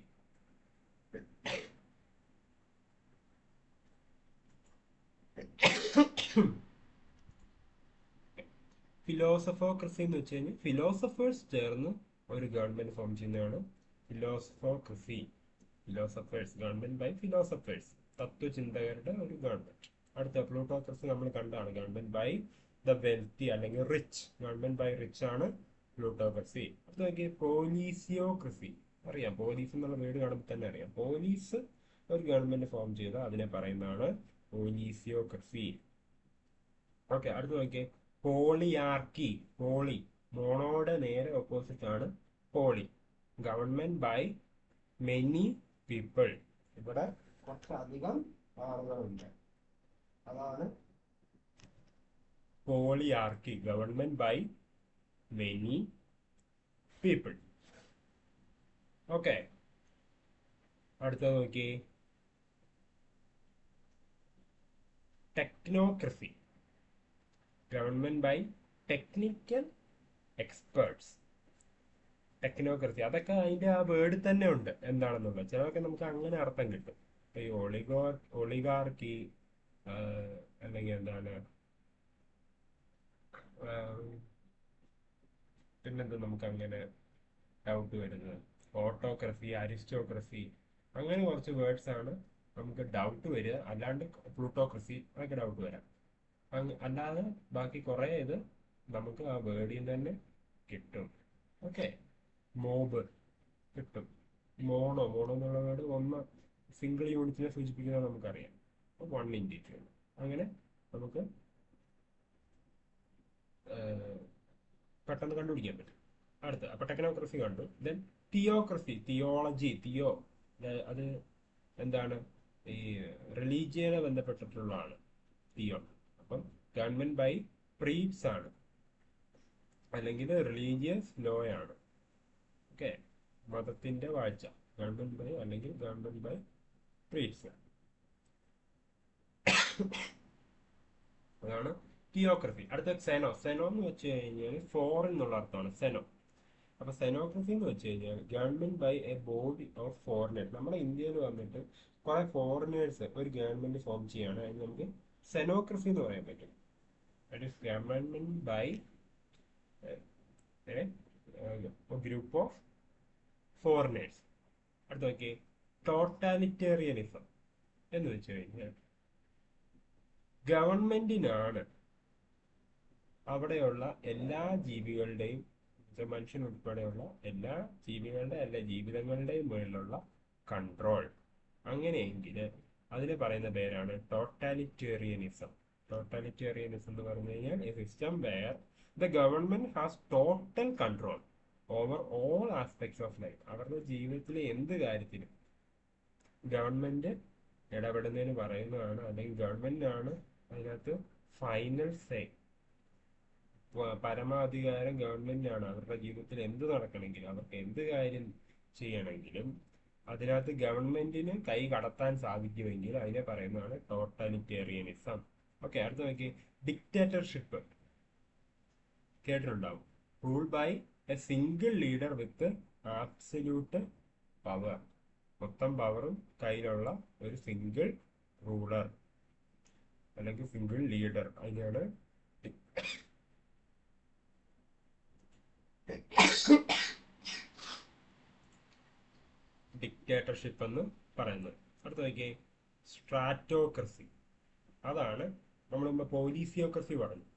ഫിലോസഫോക്രസി എന്ന് വെച്ച് കഴിഞ്ഞാൽ ഫിലോസഫേഴ്സ് ചേർന്ന് ഒരു ഗവൺമെന്റ് ഫോം ചെയ്യുന്നതാണ് ഫിലോസഫോക്രസി. ഫിലോസഫേഴ്സ്, ഗവൺമെന്റ് ബൈ ഫിലോസഫേഴ്സ്, തത്വചിന്തകരുടെ ഒരു ഗവൺമെന്റ്. അടുത്ത പ്ലൂട്ടോക്രസി നമ്മൾ കണ്ടാണ്, ഗവൺമെന്റ് ബൈ ദ വെൽത്തി അല്ലെങ്കിൽ റിച്ച്. ഗവൺമെന്റ് ബൈ റിച്ച് ആണ് പ്ലൂട്ടോക്രസി. അടുത്ത നോക്കി പോലീസിയോക്രസി. അറിയാം, പോലീസ് എന്നുള്ള വേർഡ് കാണുമ്പോൾ തന്നെ അറിയാം. പോലീസ് ഒരു ഗവൺമെന്റ് ഫോം ചെയ്ത അതിനെ പറയുന്നതാണ് പോലീസിയോക്രസി. ഓക്കെ, അടുത്ത് നോക്കിയേ പോളിയാർക്കി. പോളി മോണോയുടെ നേരെ ഓപ്പോസിറ്റ് ആണ് poly. Government by many people. ഇവിടെ കുറച്ചധികം ആളുകളുണ്ട്, അതാണ് polyarchy. Government by many people. Okay, അടുത്തത് നോക്കി technocracy. Government by technical experts. Technocracy അതൊക്കെ അതിന്റെ ആ വേർഡ് തന്നെ ഉണ്ട് എന്താണെന്നുള്ളത്. ചിലതൊക്കെ നമുക്ക് അങ്ങനെ അർത്ഥം കിട്ടും. ഈ ഒളിഗാർക്കി അല്ലെങ്കിൽ എന്താണ് പിന്നെന്താ നമുക്ക് അങ്ങനെ ഡൗട്ട് വരുന്നത്, ഓട്ടോക്രസി, അരിസ്റ്റോക്രസി, അങ്ങനെ കുറച്ച് വേർഡ്സ് ആണ് നമുക്ക് ഡൗട്ട് വരിക. അല്ലാണ്ട് പ്ലൂട്ടോക്രസി അതൊക്കെ ഡൗട്ട് വരാം. അല്ലാതെ ബാക്കി കുറെ ഇത് നമുക്ക് ആ വേർഡിൽ തന്നെ കിട്ടും. ഓക്കെ, മോബ് കിട്ടും. മോണോ എന്നുള്ള വേർഡ് ഒന്ന് സിംഗിൾ യൂണിറ്റിനെ സൂചിപ്പിക്കുന്നത് നമുക്കറിയാം. വൺ ഇൻഡിവിജ്വൽ, അങ്ങനെ നമുക്ക് പെട്ടെന്ന് കണ്ടുപിടിക്കാൻ പറ്റും. അടുത്ത അപ്പൊ ടെക്നോക്രസി കണ്ടു. Then theocracy. തിയോളജി, അത് എന്താണ്, ഈ റിലീജിയനെ ബന്ധപ്പെട്ടിട്ടുള്ളതാണ് തിയോ. അപ്പം ഗവൺമെന്റ് ബൈ പ്രീറ്റ്സ് ആണ്, അല്ലെങ്കിൽ റിലീജിയസ് ലോ ആണ്. ഓക്കെ, മതത്തിന്റെ വാഴ്ച. ഗവൺമെന്റ് ബൈ അല്ലെങ്കിൽ ഗവൺമെന്റ് ബൈ പ്രീറ്റ്സ്, അതാണ് തിയോക്രസി. അടുത്ത സെനോ. സെനോ എന്ന് വെച്ച് കഴിഞ്ഞാൽ ഫോറിൻ എന്നുള്ള അർത്ഥമാണ് സെനോ. അപ്പൊ സെനോക്രസി എന്ന് വെച്ച് കഴിഞ്ഞാൽ government by a body of foreigners. നമ്മുടെ ഇന്ത്യയിൽ വന്നിട്ട് കുറെ ഫോറിനേഴ്സ് ഒരു ഗവൺമെന്റ് ഫോം ചെയ്യാണ്, അതിന് നമുക്ക് സെനോക്രസി എന്ന് പറയാൻ പറ്റും. That is government by group of foreigners. അടുത്ത നോക്കി ടോട്ടാലിറ്റേറിയനിസം എന്ന് വെച്ച് കഴിഞ്ഞാൽ ഗവൺമെന്റിനാണ് അവിടെയുള്ള എല്ലാ ജീവികളുടെയും, മനുഷ്യൻ ഉൾപ്പെടെയുള്ള എല്ലാ ജീവിതങ്ങളുടെയും മേലുള്ള കൺട്രോൾ. അങ്ങനെയെങ്കിൽ അതിന് പറയുന്ന പേരാണ് ടോട്ടാലിറ്റേറിയനിസം. ടോട്ടാലിറ്റേറിയനിസം എന്ന് പറഞ്ഞു കഴിഞ്ഞാൽ A system where the government has total control over all aspects of life. അവരുടെ ജീവിതത്തിലെ എന്ത് കാര്യത്തിലും ഗവൺമെന്റ് ഇടപെടുന്നതിന് പറയുന്നതാണ്, അല്ലെങ്കിൽ ഗവൺമെന്റിനാണ് അതിനകത്ത് ഫൈനൽ സേ, പരമാധികാരം ഗവൺമെന്റിനാണ്. അവരുടെ ജീവിതത്തിൽ എന്ത് നടക്കണമെങ്കിലും, അവർക്ക് എന്ത് കാര്യം ചെയ്യണമെങ്കിലും അതിനകത്ത് ഗവൺമെന്റിന് കൈ കടത്താൻ സാധിക്കുമെങ്കിൽ അതിനെ പറയുന്നതാണ് ടോട്ടലിറ്റേറിയനിസം. ഓക്കെ, അടുത്ത നോക്കി. ഡിക്റ്റേറ്റർഷിപ്പ് കേട്ടിട്ടുണ്ടാവും. Rule by a single leader with absolute power. മൊത്തം പവറും കയ്യിലുള്ള ഒരു സിംഗിൾ റൂളർ അല്ലെങ്കിൽ സിംഗിൾ ലീഡർ, അതിനാണ് ഡിക്റ്റേറ്റർഷിപ്പ് എന്ന് പറയുന്നത്. അടുത്ത നോക്കിയേ, സ്ട്രാറ്റോക്രസി. അതാണ് നമ്മൾ മുമ്പ് പോലീസിയോക്രസി പറഞ്ഞു.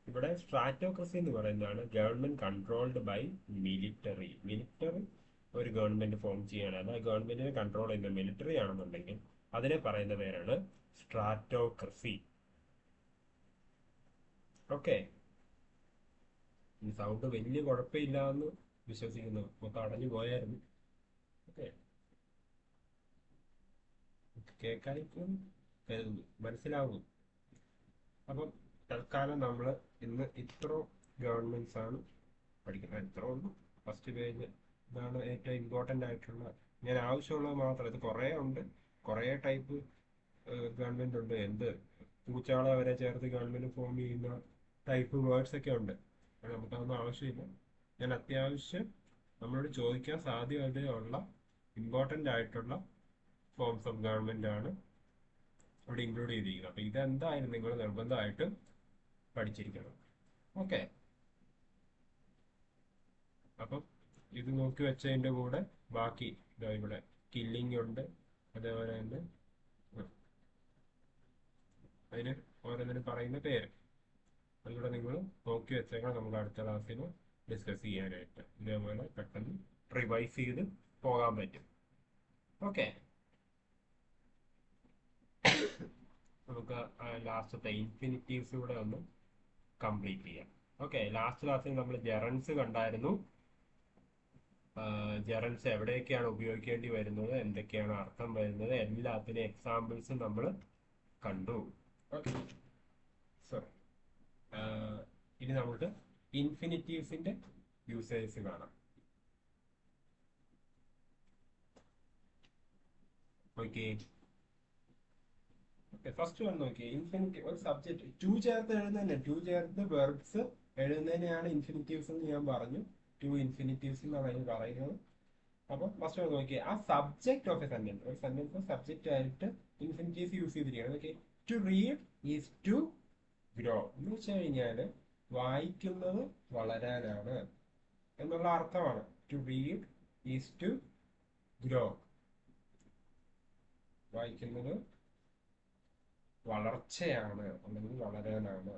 ഇവിടെ സ്ട്രാറ്റോക്രസി എന്ന് പറയുന്നതാണ് government controlled by military. Military ഒരു ഗവൺമെന്റ് ഫോം ചെയ്യണം, ആ ഗവൺമെന്റിനെ കൺട്രോൾ ചെയ്യുന്ന മിലിറ്ററി ആണെന്നുണ്ടെങ്കിൽ അതിനെ പറയുന്ന പേരാണ് സ്ട്രാറ്റോക്രസി. ഓക്കെ, ഈ സൗണ്ട് വലിയ കുഴപ്പമില്ല എന്ന് വിശ്വസിക്കുന്നു. മൊത്തം അടഞ്ഞു പോയായിരുന്നു. ഓക്കെ, കേൾക്കായിരിക്കും കരുതുന്നു, മനസ്സിലാവും. അപ്പം തൽക്കാലം നമ്മൾ ഇന്ന് ഇത്ര ഗവൺമെന്റ്സ് ആണ് പഠിക്കുന്നത്. ഇത്ര ഒന്നും ഫസ്റ്റ് പേജ് ഇതാണ് ഏറ്റവും ഇമ്പോർട്ടൻ്റ് ആയിട്ടുള്ള. ഞാൻ ആവശ്യമുള്ളത് മാത്രം, ഇത് കുറേ ഉണ്ട്, കുറേ ടൈപ്പ് ഗവൺമെന്റ് ഉണ്ട്. എന്ത് പൂച്ചാളെ വരെ ചേർത്ത് ഗവൺമെന്റ് ഫോം ചെയ്യുന്ന ടൈപ്പ് വേർഡ്സ് ഒക്കെ ഉണ്ട്. നമുക്കതൊന്നും ആവശ്യമില്ല. ഞാൻ അത്യാവശ്യം നമ്മളോട് ചോദിക്കാൻ സാധ്യതയുള്ള ഇമ്പോർട്ടൻ്റ് ആയിട്ടുള്ള ഫോംസ് ഓഫ് ഗവൺമെന്റ് ആണ് ഇവിടെ ഇൻക്ലൂഡ് ചെയ്തിരിക്കുന്നത്. അപ്പൊ ഇതെന്തായാലും നിങ്ങൾ നിർബന്ധമായിട്ടും പഠിച്ചിരിക്കണം. ഓക്കെ, അപ്പം ഇത് നോക്കി വെച്ചതിൻ്റെ കൂടെ ബാക്കി ഇതാ ഇവിടെ കില്ലിംഗ് ഉണ്ട്, അതേപോലെ തന്നെ അതിന് ഓരോന്നിനും പറയുന്ന പേര് അതിലൂടെ നിങ്ങൾ നോക്കി വെച്ചേക്കാം. നമുക്ക് അടുത്ത ക്ലാസ്സിൽ ഡിസ്കസ് ചെയ്യാനായിട്ട് ഇതേപോലെ പെട്ടെന്ന് റിവൈസ് ചെയ്ത് പോകാൻ പറ്റും. ഓക്കെ, നമുക്ക് ലാസ്റ്റത്തെ ഇൻഫിനിറ്റീവ്സ് കൂടെ ഒന്ന് കംപ്ലീറ്റ് ചെയ്യാം. ഓക്കെ, ലാസ്റ്റ് ക്ലാസ്സിൽ നമ്മൾ ജെറൻസ് കണ്ടായിരുന്നു. ജെറൻസ് എവിടെയൊക്കെയാണ് ഉപയോഗിക്കേണ്ടി വരുന്നത്, എന്തൊക്കെയാണ് അർത്ഥം വരുന്നത്, എല്ലാത്തിനും എക്സാമ്പിൾസും നമ്മൾ കണ്ടു. ഓക്കെ, സോ ഇനി നമുക്ക് ഇൻഫിനിറ്റീവ്സിന്റെ യൂസേജസ് കാണാം. ഓക്കെ, ഫസ്റ്റ് വൺ നോക്കിയേ. ഇൻഫിനിറ്റീവ് ഒരു സബ്ജക്ട് ടു ചേർത്ത് എഴുതുന്നതന്നെ, ടു ചേർത്ത് വെർബ്സ് എഴുതുന്നതിനെയാണ് ഇൻഫിനിറ്റീവ്സ് എന്ന് ഞാൻ പറഞ്ഞു. ടു ഇൻഫിനിറ്റീവ്സ് എന്നാണ് അതിന് പറയുന്നത്. അപ്പൊ ഫസ്റ്റ് വൺ നോക്കിയേ, ആ സബ്ജക്ട് ഓഫ് എ സെന്റൻസ്, ഒരു സെന്റൻസ് സബ്ജക്റ്റ് ആയിട്ട് ഇൻഫിനിറ്റീവ്സ് യൂസ് ചെയ്തിരിക്കുകയാണ്. Okay, to read is to grow എന്ന് വെച്ച് കഴിഞ്ഞാൽ വായിക്കുന്നത് വളരാനാണ് എന്നുള്ള അർത്ഥമാണ്. To read is to grow, വായിക്കുന്നത് വളർച്ചയാണ് അല്ലെങ്കിൽ വളരാനാണ്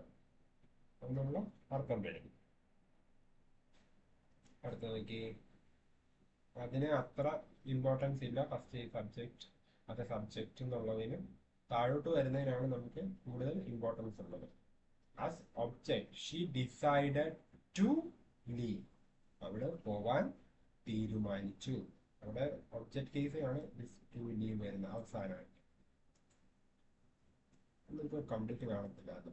എന്നുള്ള അർത്ഥം വരും. അടുത്ത നോക്കി, അതിന് അത്ര ഇമ്പോർട്ടൻസ് ഇല്ല. ഫസ്റ്റ് സബ്ജക്റ്റ്, അത് സബ്ജക്റ്റ് എന്നുള്ളതിന് താഴോട്ട് വരുന്നതിനാണ് നമുക്ക് കൂടുതൽ ഇമ്പോർട്ടൻസ് ഉള്ളത്. As object she decided to leave, അവിടെ പോവാൻ തീരുമാനിച്ചു. അവിടെ ഒബ്ജക്റ്റ് കേസ് ആണ് ടു ലീവ് വരുന്നത് അവസാനമായിട്ട്. നമുക്ക് കംപ്ലീറ്റ് കാണത്തില്ല അത്.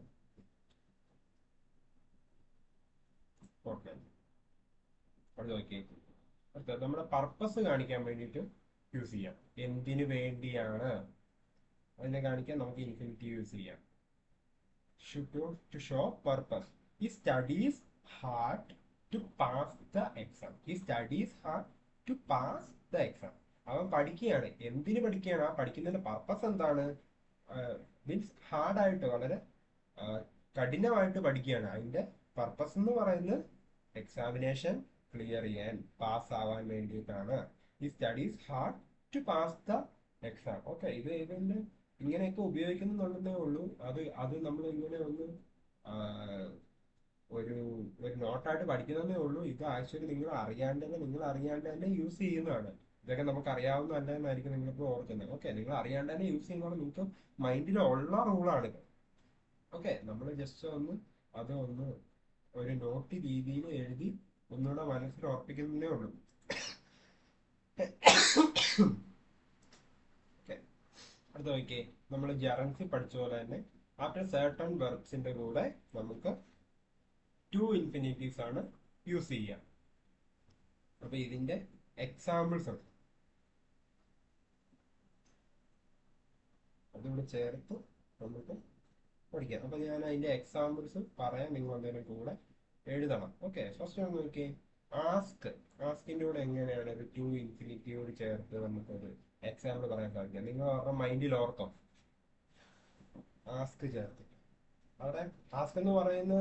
ഓക്കെ, അത് നോക്കി. അടുത്ത നമ്മുടെ പർപ്പസ് കാണിക്കാൻ വേണ്ടിയിട്ട് യൂസ് ചെയ്യാം. എന്തിനു വേണ്ടിയാണ് അതിനെ കാണിക്കാൻ നമുക്ക് ഇൻഫിനിറ്റീവ് യൂസ് ചെയ്യാം. To show purpose. He studies hard to pass the exam. He studies hard to pass the exam. അവൻ പഠിക്കുകയാണ്. എന്തിനു പഠിക്കുകയാണ്? ആ പഠിക്കുന്നതിന്റെ പർപ്പസ് എന്താണ്? മീൻസ് ഹാർഡായിട്ട്, വളരെ കഠിനമായിട്ട് പഠിക്കുകയാണ്. അതിന്റെ പർപ്പസ് എന്ന് പറയുന്നത് എക്സാമിനേഷൻ ക്ലിയർ ചെയ്യാൻ, പാസ് ആവാൻ വേണ്ടിയിട്ടാണ്. ഈ studies hard to pass the exam. Okay, ഇത് ഇതിന്റെ ഇങ്ങനെയൊക്കെ ഉപയോഗിക്കുന്നുണ്ടെന്നേ ഉള്ളൂ. അത് നമ്മൾ ഇങ്ങനെ ഒന്ന് ഒരു നോട്ടായിട്ട് പഠിക്കുന്നതേ ഉള്ളൂ. ഇത് ആക്ച്വലി നിങ്ങൾ അറിയാണ്ട് തന്നെ യൂസ് ചെയ്യുന്നതാണ്. ഇതൊക്കെ നമുക്ക് അറിയാവുന്നതല്ല എന്നായിരിക്കും നിങ്ങളിപ്പോൾ ഓർക്കുന്നത്. ഓക്കെ, നിങ്ങൾ അറിയാണ്ട് തന്നെ യൂസ് ചെയ്യുന്നതാണ്, നിങ്ങൾക്ക് മൈൻഡിലുള്ള റൂളാണിത്. ഓക്കെ, നമ്മൾ ജസ്റ്റ് ഒന്ന് ഒരു നോട്ട് രീതിയിൽ എഴുതി ഒന്നുകൂടെ മനസ്സിൽ ഉറപ്പിക്കുന്നതേ ഉള്ളൂ. ഓക്കെ, അടുത്ത നോക്കിയേ, നമ്മൾ ജെറൻസി പഠിച്ച പോലെ തന്നെ ആഫ്റ്റർ സർട്ടൺ വെർബ്സിന്റെ കൂടെ നമുക്ക് ടു ഇൻഫിനിറ്റീവ്സ് ആണ് യൂസ് ചെയ്യുക. അപ്പൊ ഇതിന്റെ എക്സാമ്പിൾസ് ഉണ്ട്, അതുകൂടെ ചേർത്ത് നമുക്ക് പഠിക്കാം. അപ്പൊ ഞാൻ അതിന്റെ എക്സാമ്പിൾസ് പറയാം, നിങ്ങൾ അതിന്റെ കൂടെ എഴുതണം. ഓക്കെ, ഫസ്റ്റ് ഒന്ന് നോക്കിയേ. ആസ്ക്, ആസ്കിന്റെ കൂടെ എങ്ങനെയാണ് ഒരു ടു ഇൻഫിനിറ്റിയോട് ചേർത്ത് നമുക്കൊരു എക്സാമ്പിൾ പറയാൻ സാധിക്കുക? നിങ്ങൾ അവരുടെ മൈൻഡിൽ ഓർത്തോ? ആസ്ക് ചേർത്ത് അവിടെ ആസ്ക് എന്ന് പറയുന്ന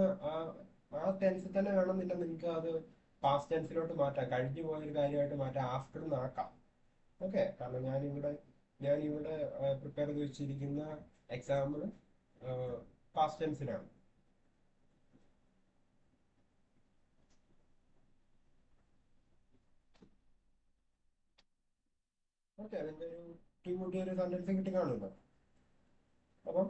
ആ ടെൻസിൽ തന്നെ വേണമെന്നില്ല, നിങ്ങൾക്ക് അത് പാസ്റ്റ് ടെൻസിലോട്ട് മാറ്റാം, കഴിഞ്ഞു പോയൊരു കാര്യമായിട്ട് മാറ്റാം, ആസ്ക് എന്നാക്കാം. ഓക്കെ, കാരണം ഞാനിവിടെ പ്രിപ്പയർ ചെയ്ത് വെച്ചിരിക്കുന്ന എക്സാമ്പിൾ പാസ്റ്റ് ടെൻസിലാണ്. ഓക്കെ, അതിന്റെ ഒരു ടു കൂട്ടി ഒരു സെന്റൻസ് കിട്ടി കാണുമല്ലോ. അപ്പം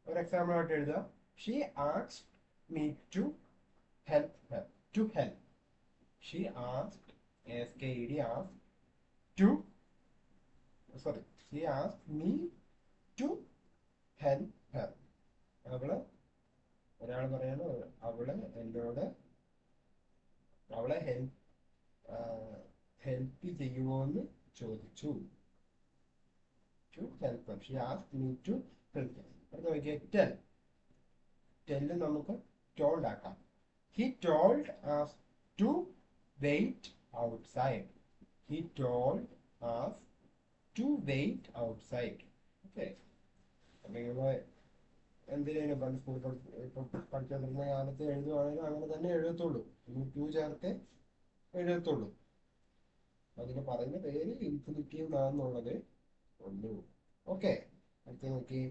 ഒരു എക്സാമ്പിൾ ആയിട്ട് എഴുതുക. She asked me to help her. To help. She asked, ASKED, asked to, sorry, she asked me to help her. ഒരാൾ പറയാണ് അവളെ ഹെൽപ്പ് ചെയ്യുമോ എന്ന് ചോദിച്ചു. To help. She asked me to help. അടുത്ത നോക്കിയാൽ ടെൽ. ടെല്ല് നമുക്ക് ടോൾഡ് ആക്കാം. He told us to wait outside. He told us to wait outside. Okay, നിങ്ങൾ എന്തിനേലും സ്കൂൾ പഠിച്ചുകൊണ്ടിരുന്ന കാലത്ത് എഴുതുവാണെങ്കിലും അങ്ങനെ തന്നെ എഴുതത്തുള്ളൂ, ടു ചേർത്ത് എഴുതത്തുള്ളൂ. അതിന് പറയുന്ന പേര് ഇൻഫിനിറ്റീവ് എന്നാന്നുള്ളത് ഉള്ളൂ. ഓക്കെ, അടുത്ത് നോക്കി.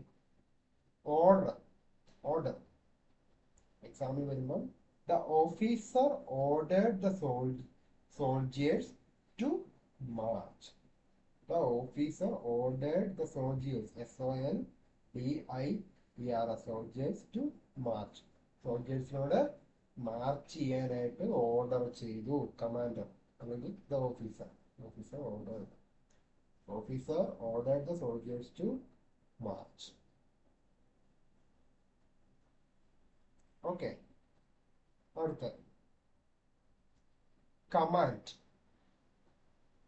ഓർഡർ. ഓർഡർ എക്സാമ്പിൾ വരുമ്പോൾ the officer ordered the soldiers to march. The officer ordered the soldiers, SOLDIERS, soldiers to march. സോൾജേഴ്സിനോട് മാർച്ച് ചെയ്യാനായിട്ട് ഓർഡർ ചെയ്തു കമാൻഡർ, അല്ലെങ്കിൽ the officer. Officer ordered the soldiers to march. Okay. അടുത്ത command.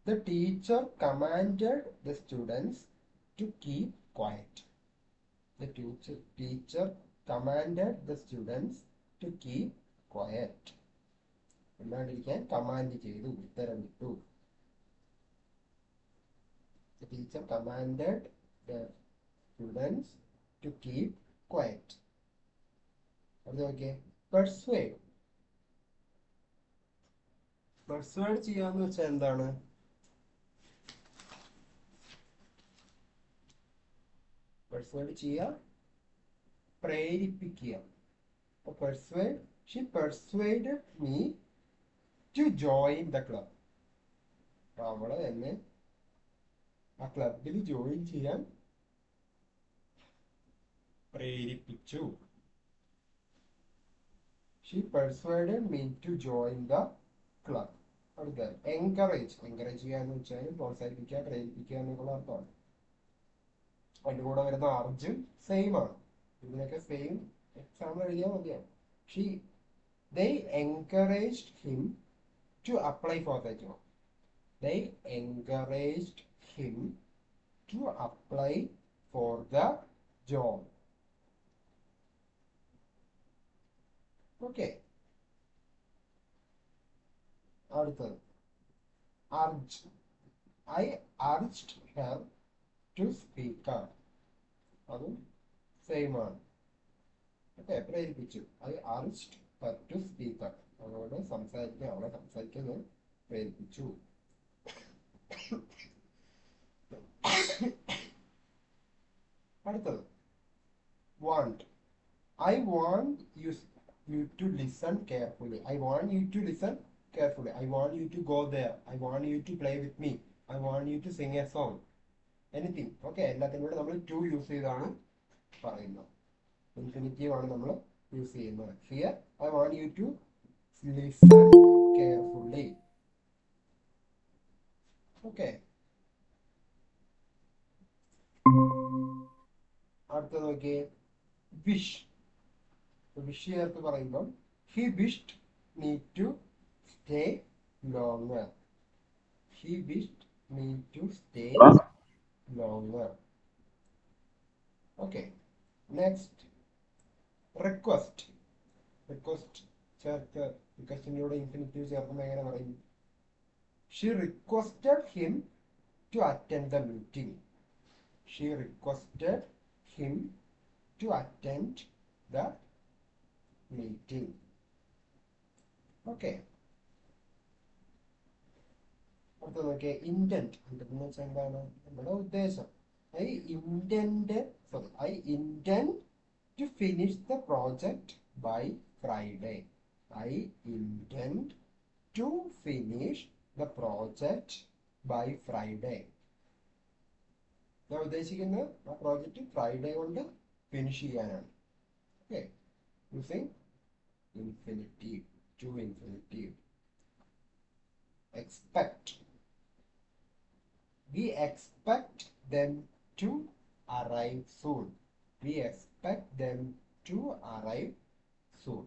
The teacher commanded the students to keep quiet. The teacher commanded the students to keep quiet. എന്നാണ്ടിരിക്കാൻ command ചെയ്തു, ഉത്തരവിട്ടു. The teacher commanded the students to keep quiet. അത് നോക്കിയേ. Persuade. Persuade ചെയ്യാന്ന് വെച്ചാൽ എന്താണ്? Persuade ചെയ്യുക, പ്രേരിപ്പിക്കുക. Persuade, she persuaded me to join the club. അവളെ എന്നെ ആ ക്ലബിൽ ജോയിൻ ചെയ്യാൻ പ്രേരിപ്പിച്ചു. She persuaded me to join the club. അടുത്ത എൻകറേജ്. എൻകറേജ് ചെയ്യുക എന്ന് വെച്ചാൽ പ്രോത്സാഹിപ്പിക്കുക, പ്രേരിപ്പിക്കുക എന്നുള്ള അർത്ഥമാണ്. അതിൻ്റെ കൂടെ വരുന്ന അർജുൻ സെയിം ആണ്. ഇതിനൊക്കെ സെയിം എക്സാമ്പിൾ എഴുതിയാൽ മതിയാണ്. They encouraged him to apply for the job. They encouraged him to apply for the job. Okay. അടുത്തത് urge. I urged her to speak up. അതും സെയിം ആണ്. ഓക്കെ, പ്രേരിപ്പിച്ചു. I urged her to speak up. അവളെ സംസാരിക്കാൻ പ്രേരിപ്പിച്ചു. അടുത്തത് want. I want you to listen carefully. I want you to listen carefully. I want you to go there. I want you to play with me. I want you to sing a song. Anything. Okay, എല്ലാത്തിനും കൂടെ നമ്മൾ to use ചെയ്താണ് പറയുന്നത്. Infinitive ആണ് നമ്മൾ use ചെയ്യുന്നത്. Here I want you to listen carefully. Okay, അടുത്ത നോക്കിയേ. വിഷ്. വിഷ് ചേർത്ത് പറയുമ്പം he wished me to stay longer. He wished me to stay longer. Okay, next request. Request ചേർത്ത് റിക്വസ്റ്റിൻ്റെ ഇൻഫിനിറ്റീവ് ചേർക്കുമ്പോൾ എങ്ങനെ പറയും? She requested him to attend the meeting. She requested him to attend the meeting. Okay, അടുത്ത നോക്കിയേ intent. Intent എന്ന് വെച്ചാൽ എന്താണ്? നമ്മുടെ ഉദ്ദേശം. I intend to finish the project by Friday. I intend to finish the project by Friday. ഞാൻ ഉദ്ദേശിക്കുന്നത് ആ പ്രോജക്റ്റ് ഫ്രൈഡേ കൊണ്ട് ഫിനിഷ് ചെയ്യാനാണ്. Okay, using infinitive, to infinitive. Expect. We expect them to arrive soon. We expect them to arrive soon.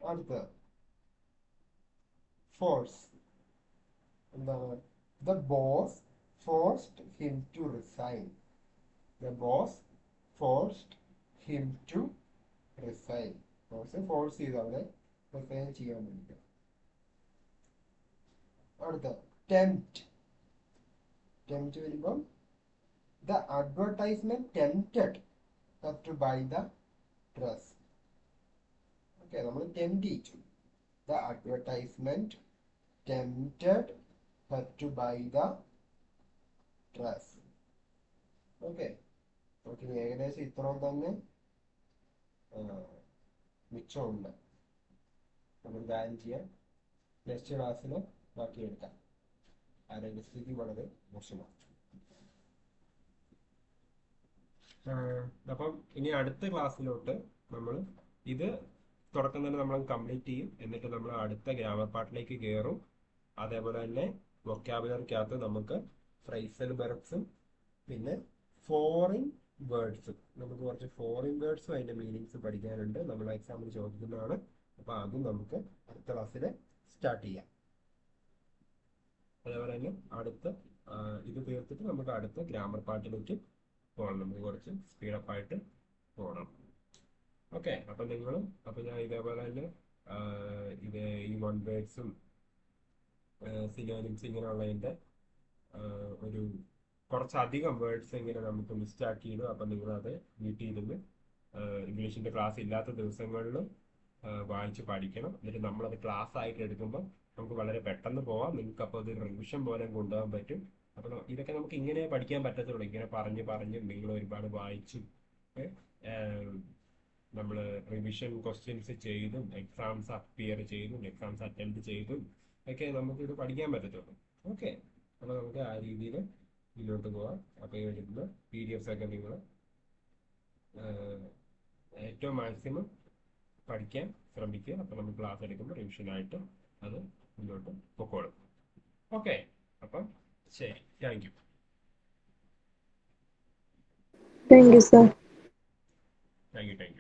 അടുത്ത force. എന്താണ്? The boss forced him to resign. The boss forced him to resign. Force ചെയ്ത് അവനെ resign ചെയ്യാൻ വേണ്ടി. അടുത്ത tempt. Tempt വരുമ്പം the advertisement tempted her to buy the dress. Okay, നമ്മൾ tempt ചെയ്യിച്ചു. The advertisement tempted her to buy the dress. Okay, നമുക്ക് ഏകദേശം ഇത്രയും തന്നെ മിച്ചമുണ്ട്. നമ്മൾ കാര്യം ചെയ്യാം, നെക്സ്റ്റ് ക്ലാസ്സിൽ ബാക്കി എടുക്കാം. ആരോഗ്യ സ്ഥിതി വളരെ മോശമാണ്. അപ്പം ഇനി അടുത്ത ക്ലാസ്സിലോട്ട് നമ്മൾ ഇത് തുടക്കം തന്നെ നമ്മൾ കംപ്ലീറ്റ് ചെയ്യും. എന്നിട്ട് നമ്മൾ അടുത്ത ഗ്രാമർ പാർട്ടിലേക്ക് കയറും. അതേപോലെ തന്നെ വൊക്കാബുലറിക്കകത്ത് നമുക്ക് ഫ്രൈസൽ വെർബ്സും പിന്നെ ഫോറിൻ വേർഡ്സും, നമുക്ക് കുറച്ച് ഫോറിൻ വേർഡ്സും അതിൻ്റെ മീനിങ്സ് പഠിക്കാനുണ്ട്. നമ്മൾ എക്സാമിന് ചോദിക്കുന്നതാണ്. അപ്പോൾ അതും നമുക്ക് അടുത്ത ക്ലാസ്സിൽ സ്റ്റാർട്ട് ചെയ്യാം. അതേപോലെ തന്നെ അടുത്ത ഇത് തീർത്തിട്ട് നമുക്ക് അടുത്ത ഗ്രാമർ പാർട്ടിലേക്ക് പോകണം. നമുക്ക് കുറച്ച് സ്പീഡപ്പായിട്ട് പോകണം. ഓക്കെ, അപ്പം നിങ്ങളും ഞാൻ ഇതേപോലെ തന്നെ ഇത് ഈ വൺ വേർഡ്സും സിനോണിംസ് ഇങ്ങനെയുള്ളതിൻ്റെ ഒരു കുറച്ചധികം വേർഡ്സ് ഇങ്ങനെ നമുക്ക് മിസ്റ്റാക്കിയിടും. അപ്പം നിങ്ങളത് വീട്ടിൽ ഇരുന്ന് ഇംഗ്ലീഷിൻ്റെ ക്ലാസ് ഇല്ലാത്ത ദിവസങ്ങളിലും വായിച്ച് പഠിക്കണം. എന്നിട്ട് നമ്മളത് ക്ലാസ് ആയിട്ട് എടുക്കുമ്പോൾ നമുക്ക് വളരെ പെട്ടെന്ന് പോവാം. നിങ്ങൾക്ക് അപ്പോൾ അത് റിവിഷൻ പോലെ കൊണ്ടുപോകാൻ പറ്റും. അപ്പോൾ ഇതൊക്കെ നമുക്ക് ഇങ്ങനെ പഠിക്കാൻ പറ്റത്തുള്ളൂ. ഇങ്ങനെ പറഞ്ഞ് നിങ്ങൾ ഒരുപാട് വായിച്ചും നമ്മൾ റിവിഷൻ ക്വസ്റ്റ്യൻസ് ചെയ്തും എക്സാംസ് അപ്പിയർ ചെയ്തും എക്സാംസ് അറ്റൻഡ് ചെയ്തും ഒക്കെ നമുക്കിത് പഠിക്കാൻ പറ്റത്തുള്ളൂ. ഓക്കെ, അപ്പോൾ നമുക്ക് ആ രീതിയിൽ മുന്നോട്ട് പോവാം. അപ്പോൾ ഈ വരുന്ന PDF ഒക്കെ നിങ്ങൾ ഏറ്റവും മാക്സിമം പഠിക്കാൻ ശ്രമിക്കുക. അപ്പോൾ നമ്മൾ ക്ലാസ് എടുക്കുമ്പോൾ റിവിഷനായിട്ട് അത് മുന്നോട്ട് പൊക്കോളും. ഓക്കെ, അപ്പം ശരി, thank you. Thank you sir. Thank you.